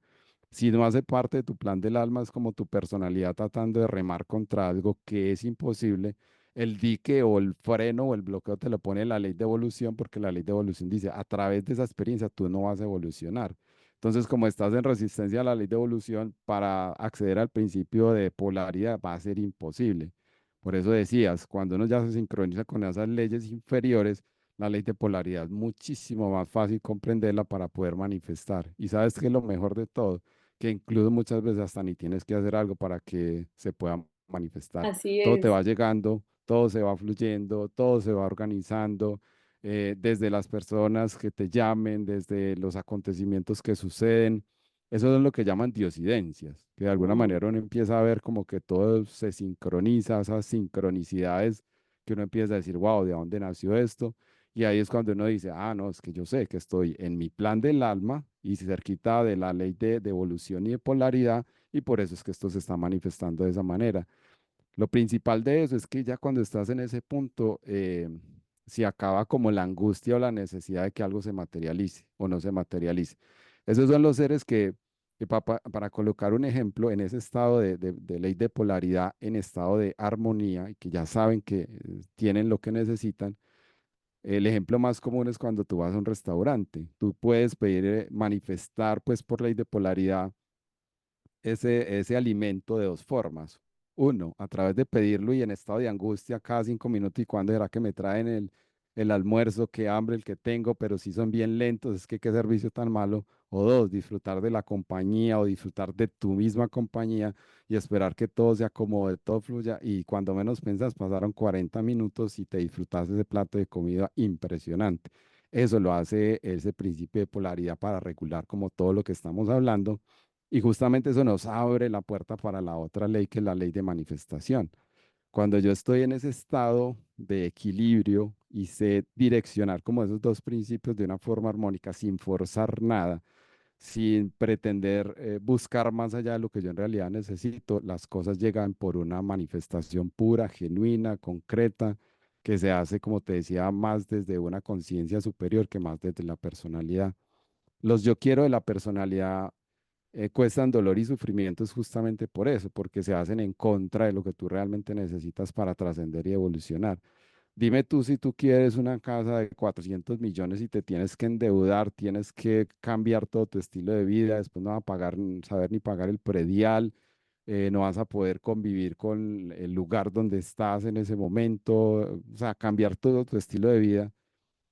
Si no hace parte de tu plan del alma, es como tu personalidad tratando de remar contra algo que es imposible. El dique o el freno o el bloqueo te lo pone la ley de evolución, porque la ley de evolución dice, a través de esa experiencia tú no vas a evolucionar. Entonces, como estás en resistencia a la ley de evolución, para acceder al principio de polaridad va a ser imposible. Por eso decías, cuando uno ya se sincroniza con esas leyes inferiores, la ley de polaridad es muchísimo más fácil comprenderla para poder manifestar. Y sabes que es lo mejor de todo, que incluso muchas veces hasta ni tienes que hacer algo para que se pueda manifestar. Así Todo te es. va llegando, todo se va fluyendo, todo se va organizando, desde las personas que te llamen, desde los acontecimientos que suceden. Eso es lo que llaman diosidencias, que de alguna Mm. manera uno empieza a ver como que todo se sincroniza, esas sincronicidades que uno empieza a decir, wow, ¿de dónde nació esto? Y ahí es cuando uno dice, ah, no, es que yo sé que estoy en mi plan del alma y cerquita de la ley de evolución y de polaridad, y por eso es que esto se está manifestando de esa manera. Lo principal de eso es que ya cuando estás en ese punto, se acaba como la angustia o la necesidad de que algo se materialice o no se materialice. Esos son los seres que para colocar un ejemplo, en ese estado de ley de polaridad, en estado de armonía, y que ya saben que tienen lo que necesitan. El ejemplo más común es cuando tú vas a un restaurante. Tú puedes pedir, manifestar, pues por ley de polaridad, ese alimento de dos formas. Uno, a través de pedirlo y en estado de angustia cada 5 minutos, y cuándo será que me traen el almuerzo, qué hambre el que tengo, pero si son bien lentos, es que qué servicio tan malo. O dos, disfrutar de la compañía o disfrutar de tu misma compañía y esperar que todo se acomode, todo fluya, y cuando menos piensas pasaron 40 minutos y te disfrutaste ese plato de comida impresionante. Eso lo hace ese principio de polaridad para regular como todo lo que estamos hablando, y justamente eso nos abre la puerta para la otra ley, que es la ley de manifestación. Cuando yo estoy en ese estado de equilibrio y sé direccionar como esos dos principios de una forma armónica, sin forzar nada, sin pretender buscar más allá de lo que yo en realidad necesito, las cosas llegan por una manifestación pura, genuina, concreta, que se hace, como te decía, más desde una conciencia superior que más desde la personalidad. Los yo quiero de la personalidad cuestan dolor y sufrimiento es justamente por eso, porque se hacen en contra de lo que tú realmente necesitas para trascender y evolucionar. Dime tú si tú quieres una casa de 400 millones y te tienes que endeudar, tienes que cambiar todo tu estilo de vida, después no vas a pagar, saber ni pagar el predial, no vas a poder convivir con el lugar donde estás en ese momento, o sea, cambiar todo tu estilo de vida.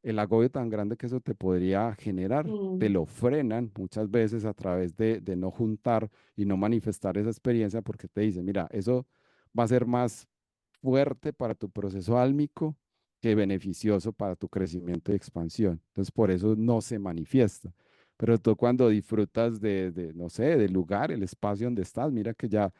El agobio tan grande que eso te podría generar, te Mm, lo frenan muchas veces a través de no juntar y no manifestar esa experiencia porque te dicen, mira, eso va a ser más fuerte para tu proceso álmico que beneficioso para tu crecimiento y expansión. Entonces, por eso no se manifiesta. Pero tú cuando disfrutas no sé, del lugar, el espacio donde estás, mira que ya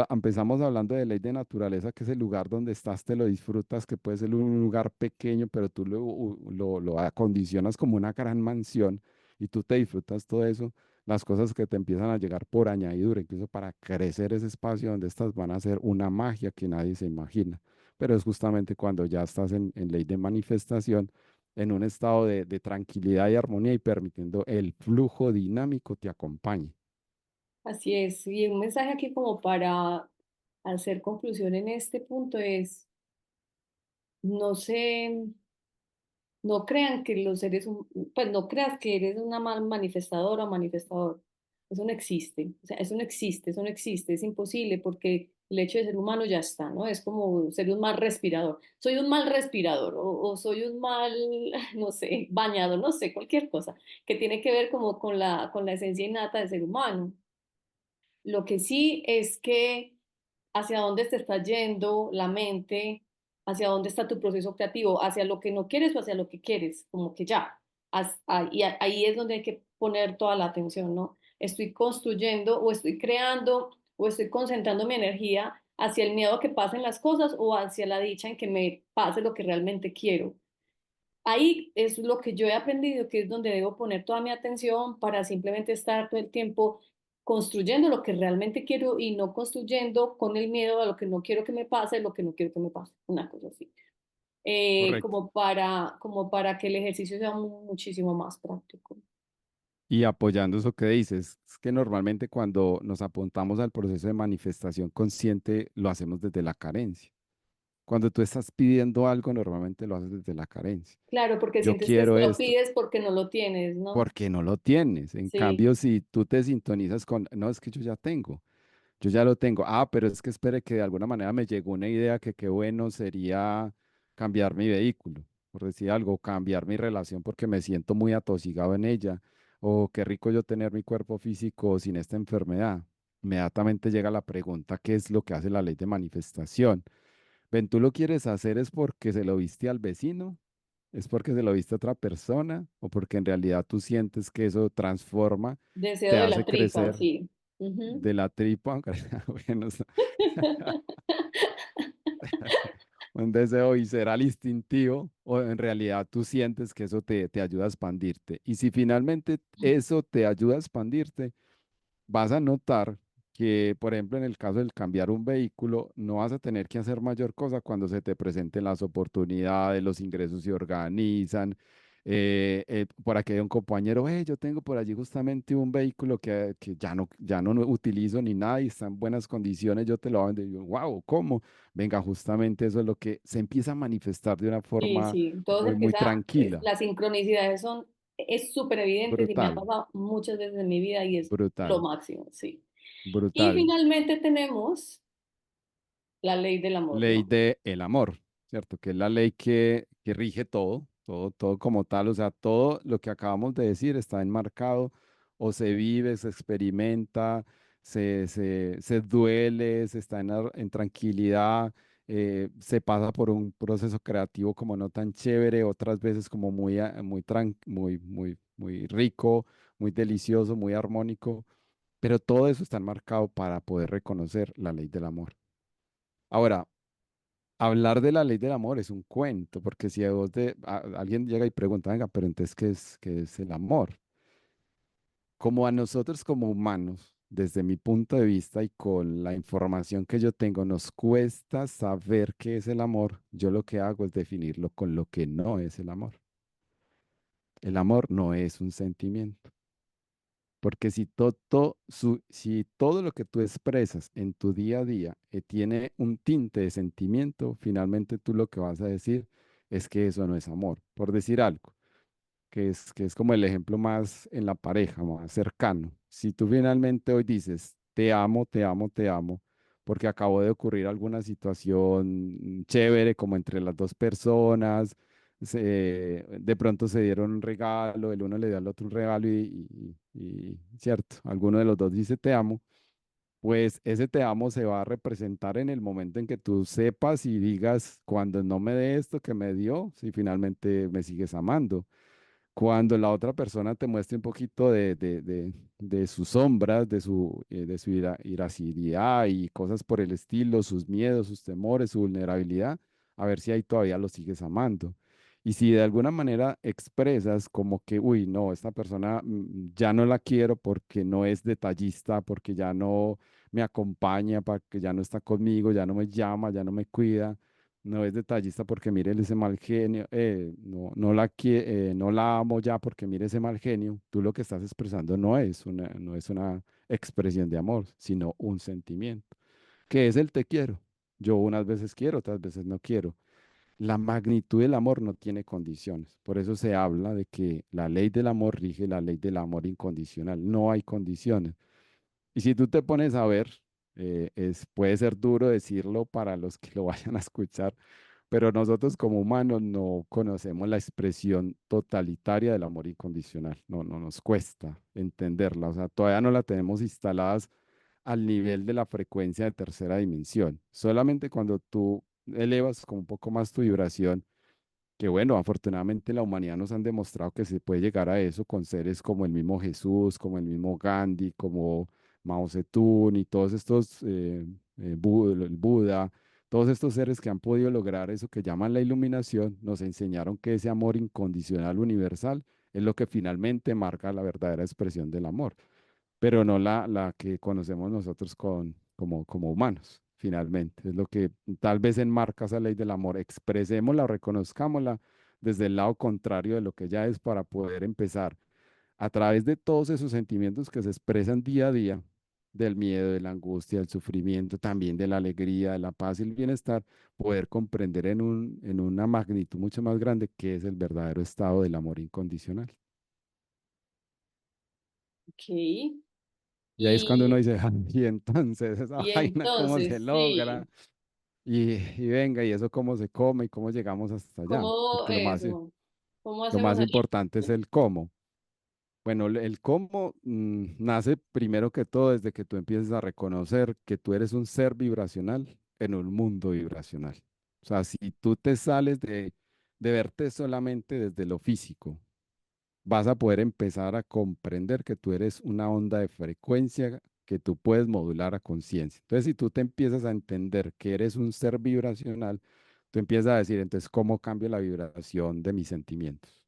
empezamos hablando de ley de naturaleza, que es el lugar donde estás, te lo disfrutas, que puede ser un lugar pequeño, pero tú lo acondicionas como una gran mansión y tú te disfrutas todo eso. Las cosas que te empiezan a llegar por añadidura, incluso para crecer ese espacio donde estás, van a ser una magia que nadie se imagina. Pero es justamente cuando ya estás en ley de manifestación, en un estado de tranquilidad y armonía y permitiendo el flujo dinámico te acompañe. así es. Y un mensaje aquí como para hacer conclusión en este punto es, no sé, no crean que los seres, pues no creas que eres una mal manifestadora o manifestador. Eso no existe. O sea, eso no existe, eso no existe. Es imposible porque el hecho de ser humano ya está, ¿no? Es como ser un mal respirador. Soy un mal respirador o soy un mal, no sé, bañado, no sé, cualquier cosa que tiene que ver como con la esencia innata del ser humano. Lo que sí es que hacia dónde te está yendo la mente, hacia dónde está tu proceso creativo, hacia lo que no quieres o hacia lo que quieres, como que ya. Ahí es donde hay que poner toda la atención, ¿no? Estoy construyendo o estoy creando o estoy concentrando mi energía hacia el miedo a que pasen las cosas o hacia la dicha en que me pase lo que realmente quiero. Ahí es lo que yo he aprendido, que es donde debo poner toda mi atención para simplemente estar todo el tiempo construyendo lo que realmente quiero y no construyendo con el miedo a lo que no quiero que me pase, lo que no quiero que me pase, una cosa así. Correcto. Como para que el ejercicio sea muchísimo más práctico. Y apoyando eso que dices, es que normalmente cuando nos apuntamos al proceso de manifestación consciente, lo hacemos desde la carencia. Cuando tú estás pidiendo algo, normalmente lo haces desde la carencia. Claro, porque Yo sientes que quiero se lo esto, pides porque no lo tienes, ¿no? porque no lo tienes. En Sí, cambio, si tú te sintonizas con, no, es que yo ya tengo. Yo ya lo tengo. Ah, pero es que espere que de alguna manera me llegó una idea que qué bueno sería cambiar mi vehículo, por decir algo, cambiar mi relación porque me siento muy atosigado en ella, o qué rico yo tener mi cuerpo físico sin esta enfermedad. Inmediatamente llega la pregunta, ¿qué es lo que hace la ley de manifestación? Ven, tú lo quieres hacer es porque se lo viste al vecino, es porque se lo viste a otra persona, o porque en realidad tú sientes que eso transforma, deseo te de hace la tripa, crecer sí. Ujú. de la tripa, bueno, un deseo visceral instintivo, o en realidad tú sientes que eso te ayuda a expandirte. Y si finalmente eso te ayuda a expandirte, vas a notar que, por ejemplo, en el caso del cambiar un vehículo, no vas a tener que hacer mayor cosa cuando se te presenten las oportunidades, los ingresos se organizan. Por aquí hay un compañero, yo tengo por allí justamente un vehículo que ya no utilizo ni nada y está en buenas condiciones, yo te lo vendo. Y yo, wow, ¿cómo? Venga, justamente eso es lo que se empieza a manifestar de una Sí, forma sí, todo se muy, muy empieza, tranquila, las sincronicidades son, es súper evidente y me ha brutal, pasado muchas veces en mi vida y es lo brutal, máximo, sí. Y brutal. finalmente tenemos la ley del amor, Ley ¿no? de el amor, ¿cierto? Que es la ley que rige todo, todo como tal, o sea, todo lo que acabamos de decir está enmarcado o se vive, se experimenta, se duele, se está en tranquilidad, se pasa por un proceso creativo como no tan chévere, otras veces como muy rico, muy delicioso, muy armónico, pero todo eso está enmarcado para poder reconocer la ley del amor. Ahora, hablar de la ley del amor es un cuento, porque si alguien llega y pregunta, venga, pero entonces, ¿qué es el amor? Como a nosotros como humanos, desde mi punto de vista y con la información que yo tengo, nos cuesta saber qué es el amor, yo lo que hago es definirlo con lo que no es el amor. El amor no es un sentimiento, porque si todo lo que tú expresas en tu día a día tiene un tinte de sentimiento, finalmente tú lo que vas a decir es que eso no es amor, por decir algo que es como el ejemplo más en la pareja, más cercano. Si tú finalmente hoy dices, te amo, te amo, te amo, porque acabó de ocurrir alguna situación chévere como entre las dos personas, de pronto se dieron un regalo, el uno le dio al otro un regalo cierto, alguno de los dos dice te amo, pues ese te amo se va a representar en el momento en que tú sepas y digas, cuando no me dé esto que me dio, si finalmente me sigues amando cuando la otra persona te muestre un poquito de sus sombras, de su iracidad y cosas por el estilo, sus miedos, sus temores, su vulnerabilidad, a ver si ahí todavía lo sigues amando. Y si de alguna manera expresas como que, uy, no, esta persona ya no la quiero porque no es detallista, porque ya no me acompaña, porque ya no está conmigo, ya no me llama, ya no me cuida no es detallista porque mire ese mal genio, no la amo ya porque mire ese mal genio. Tú lo que estás expresando no es una expresión de amor, sino un sentimiento, que es el te quiero. Yo unas veces quiero, otras veces no quiero. La magnitud del amor no tiene condiciones. Por eso se habla de que la ley del amor rige la ley del amor incondicional. No hay condiciones. Y si tú te pones a ver, puede ser duro decirlo para los que lo vayan a escuchar, pero nosotros como humanos no conocemos la expresión totalitaria del amor incondicional. No nos cuesta entenderla. O sea, todavía no la tenemos instaladas al nivel de la frecuencia de tercera dimensión. Solamente cuando tú elevas como un poco más tu vibración que bueno, afortunadamente la humanidad nos han demostrado que se puede llegar a eso con seres como el mismo Jesús, como el mismo Gandhi, como Mao Zedong y todos estos, el Buda, todos estos seres que han podido lograr eso que llaman la iluminación, nos enseñaron que ese amor incondicional universal es lo que finalmente marca la verdadera expresión del amor pero no la que conocemos nosotros como humanos, finalmente. Es lo que tal vez enmarca esa ley del amor. Expresémosla, reconozcámosla desde el lado contrario de lo que ya es para poder empezar a través de todos esos sentimientos que se expresan día a día, del miedo, de la angustia, del sufrimiento, también de la alegría, de la paz y el bienestar, poder comprender en una magnitud mucho más grande qué es el verdadero estado del amor incondicional. Ok. Y ahí es cuando uno Y, dice, "Ah, y entonces esa y vaina, ¿cómo se entonces, logra? sí, Y venga, y eso cómo se come y cómo llegamos hasta allá. ¿cómo Porque eso? ¿Cómo lo hacemos más ahí? importante es el cómo. Bueno, el cómo nace primero que todo desde que tú empieces a reconocer que tú eres un ser vibracional en un mundo vibracional. O sea, si tú te sales de verte solamente desde lo físico, vas a poder empezar a comprender que tú eres una onda de frecuencia que tú puedes modular a conciencia. Entonces, si tú te empiezas a entender que eres un ser vibracional, tú empiezas a decir, entonces, ¿cómo cambio la vibración de mis sentimientos?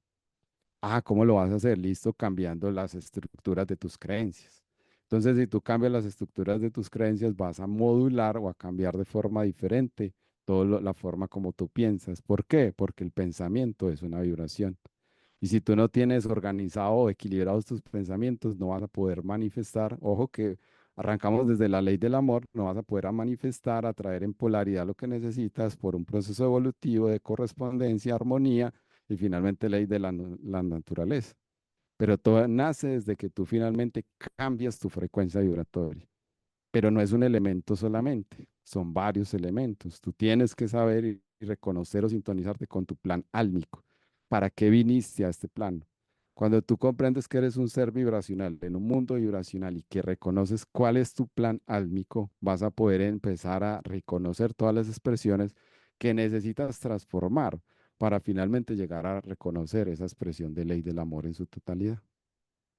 Ah, ¿cómo lo vas a hacer? Listo, cambiando las estructuras de tus creencias. Entonces, si tú cambias las estructuras de tus creencias, vas a modular o a cambiar de forma diferente toda la forma como tú piensas. ¿Por qué? Porque el pensamiento es una vibración. Y si tú no tienes organizado o equilibrados tus pensamientos, no vas a poder manifestar. Ojo que arrancamos desde la ley del amor, no vas a poder manifestar, atraer en polaridad lo que necesitas por un proceso evolutivo de correspondencia, armonía y finalmente ley de la naturaleza. Pero todo nace desde que tú finalmente cambias tu frecuencia vibratoria. Pero no es un elemento solamente, son varios elementos. Tú tienes que saber y reconocer o sintonizarte con tu plan álmico. ¿Para qué viniste a este plano? Cuando tú comprendes que eres un ser vibracional en un mundo vibracional y que reconoces cuál es tu plan álmico, vas a poder empezar a reconocer todas las expresiones que necesitas transformar para finalmente llegar a reconocer esa expresión de ley del amor en su totalidad.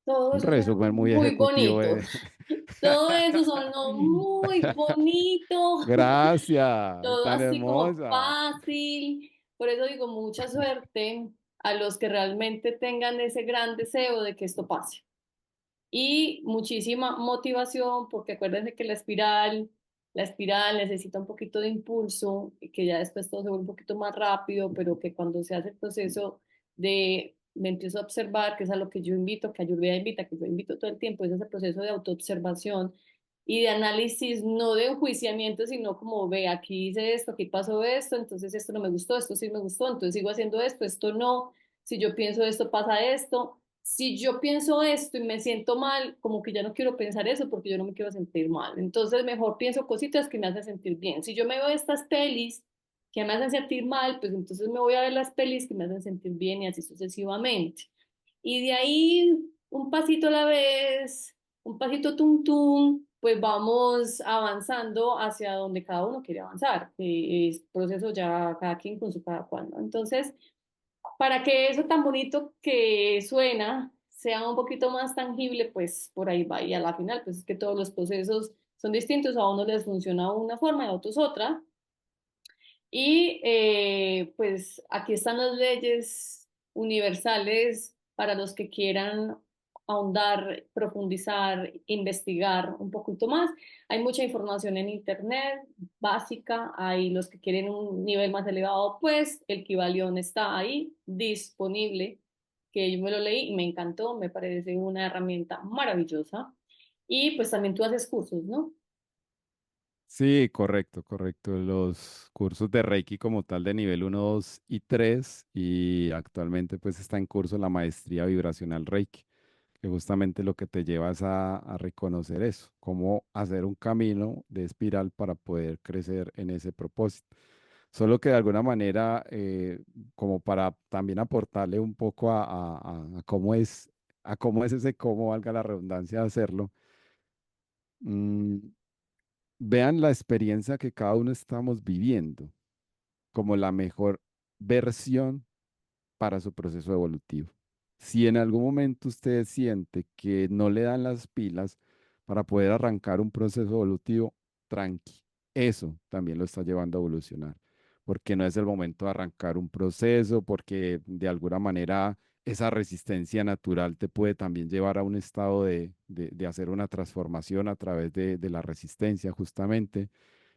Todo Un eso suena resumen muy muy ejecutivo bonito. de... Todo eso sonó muy bonito. Gracias, Todo tan así como hermosa. fácil. Por eso digo, mucha suerte a los que realmente tengan ese gran deseo de que esto pase. Y muchísima motivación, porque acuérdense que la espiral necesita un poquito de impulso, y que ya después todo se vuelve un poquito más rápido, pero que cuando se hace el proceso de, me empiezo a observar, que es a lo que yo invito, que Ayurveda invita, que yo invito todo el tiempo, es ese proceso de autoobservación, y de análisis, no de enjuiciamiento, sino como ve, aquí hice esto, aquí pasó esto, entonces esto no me gustó, esto sí me gustó, entonces sigo haciendo esto no, si yo pienso esto, pasa esto. Si yo pienso esto y me siento mal, como que ya no quiero pensar eso porque yo no me quiero sentir mal. Entonces mejor pienso cositas que me hacen sentir bien. Si yo me veo estas pelis que me hacen sentir mal, pues entonces me voy a ver las pelis que me hacen sentir bien y así sucesivamente. Y de ahí, un pasito a la vez, un pasito tum tum, pues vamos avanzando hacia donde cada uno quiere avanzar, que es proceso ya cada quien con su cada cual, ¿no? Entonces, para que eso tan bonito que suena sea un poquito más tangible, pues por ahí va. Y a la final, pues es que todos los procesos son distintos, a unos les funciona una forma, a otros otra. Y pues aquí están las leyes universales para los que quieran ahondar, profundizar, investigar un poquito más. Hay mucha información en Internet básica, hay los que quieren un nivel más elevado, pues el Kybalión está ahí disponible, que yo me lo leí y me encantó, me parece una herramienta maravillosa. Y pues también tú haces cursos, ¿no? Sí, correcto, correcto. Los cursos de Reiki como tal de nivel 1, 2 y 3 y actualmente pues está en curso la maestría vibracional Reiki, que justamente lo que te lleva es a reconocer eso, cómo hacer un camino de espiral para poder crecer en ese propósito. Solo que de alguna manera, como para también aportarle un poco a cómo es ese cómo, valga la redundancia de hacerlo. mm, Vean la experiencia que cada uno estamos viviendo como la mejor versión para su proceso evolutivo. Si en algún momento usted siente que no le dan las pilas para poder arrancar un proceso evolutivo, tranqui. Eso también lo está llevando a evolucionar, porque no es el momento de arrancar un proceso, porque de alguna manera esa resistencia natural te puede también llevar a un estado de hacer una transformación a través de la resistencia, justamente.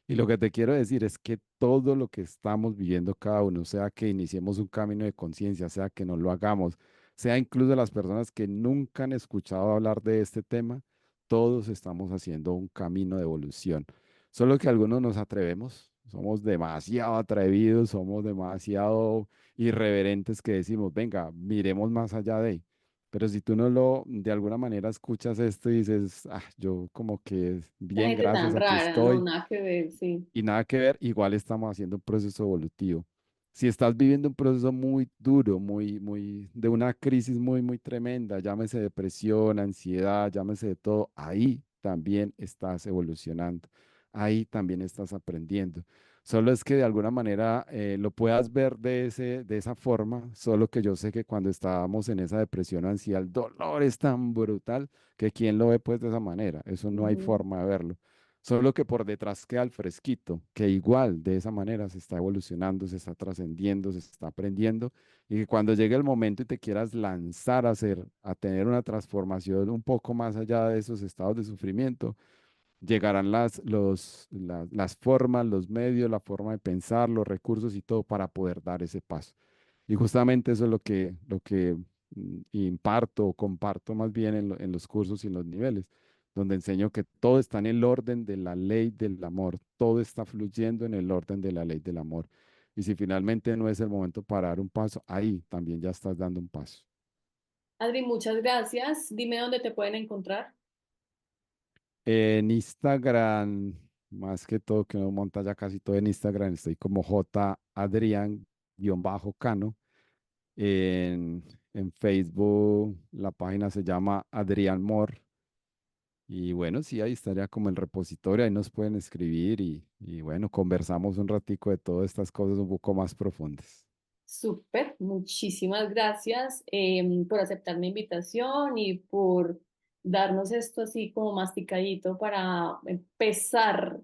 Y lo que te quiero decir es que todo lo que estamos viviendo cada uno, sea que iniciemos un camino de conciencia, sea que no lo hagamos, sea incluso las personas que nunca han escuchado hablar de este tema, todos estamos haciendo un camino de evolución. Solo que algunos nos atrevemos, somos demasiado atrevidos, somos demasiado irreverentes que decimos, venga, miremos más allá de. Pero si tú no lo, de alguna manera escuchas esto y dices, ah, yo como que La bien, gente gracias, tan aquí rara, no, estoy nada que ver, sí. y nada que ver, igual estamos haciendo un proceso evolutivo. Si estás viviendo un proceso muy duro, de una crisis muy tremenda, llámese depresión, ansiedad, llámese de todo, ahí también estás evolucionando, ahí también estás aprendiendo. Solo es que de alguna manera lo puedas ver de esa forma, solo que yo sé que cuando estábamos en esa depresión o ansiedad, el dolor es tan brutal que quien lo ve pues de esa manera, eso no hay Ujú. forma de verlo. Solo que por detrás queda el fresquito, que igual de esa manera se está evolucionando, se está trascendiendo, se está aprendiendo, y que cuando llegue el momento y te quieras lanzar a hacer, a tener una transformación un poco más allá de esos estados de sufrimiento, llegarán las formas, los medios, la forma de pensar, los recursos y todo para poder dar ese paso. Y justamente eso es lo que imparto o comparto más bien en los cursos y en los niveles, donde enseño que todo está en el orden de la ley del amor, todo está fluyendo en el orden de la ley del amor. Y si finalmente no es el momento para dar un paso, ahí también ya estás dando un paso. Adri, muchas gracias. Dime dónde te pueden encontrar. En Instagram, más que todo, que uno monta ya casi todo en Instagram, estoy como J Adrián-Cano. En, en Facebook, la página se llama Adrián Mor. Y bueno, sí, ahí estaría como el repositorio, ahí nos pueden escribir y bueno, conversamos un ratico de todas estas cosas un poco más profundas. Súper, muchísimas gracias por aceptar mi invitación y por darnos esto así como masticadito para empezar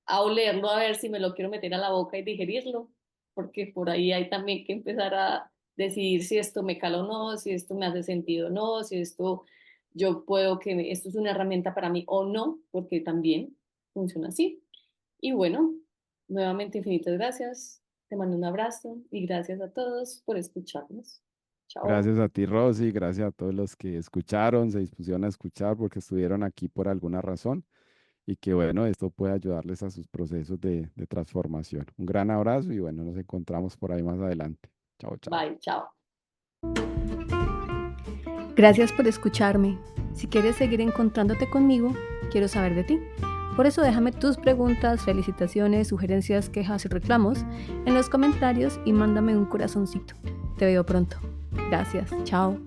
a olerlo, a ver si me lo quiero meter a la boca y digerirlo, porque por ahí hay también que empezar a decidir si esto me cala o no, si esto me hace sentido o no, si esto yo puedo esto es una herramienta para mí o no, porque también funciona así. Y bueno, nuevamente infinitas gracias. Te mando un abrazo y gracias a todos por escucharnos. Chao. Gracias a ti, Rosy, gracias a todos los que escucharon, se dispusieron a escuchar porque estuvieron aquí por alguna razón. y que bueno, esto puede ayudarles a sus procesos de transformación. Un gran abrazo y bueno, nos encontramos por ahí más adelante. Chao, chao. Bye, chao. Gracias por escucharme. Si quieres seguir encontrándote conmigo, quiero saber de ti. Por eso déjame tus preguntas, felicitaciones, sugerencias, quejas y reclamos en los comentarios y mándame un corazoncito. Te veo pronto. Gracias. Chao.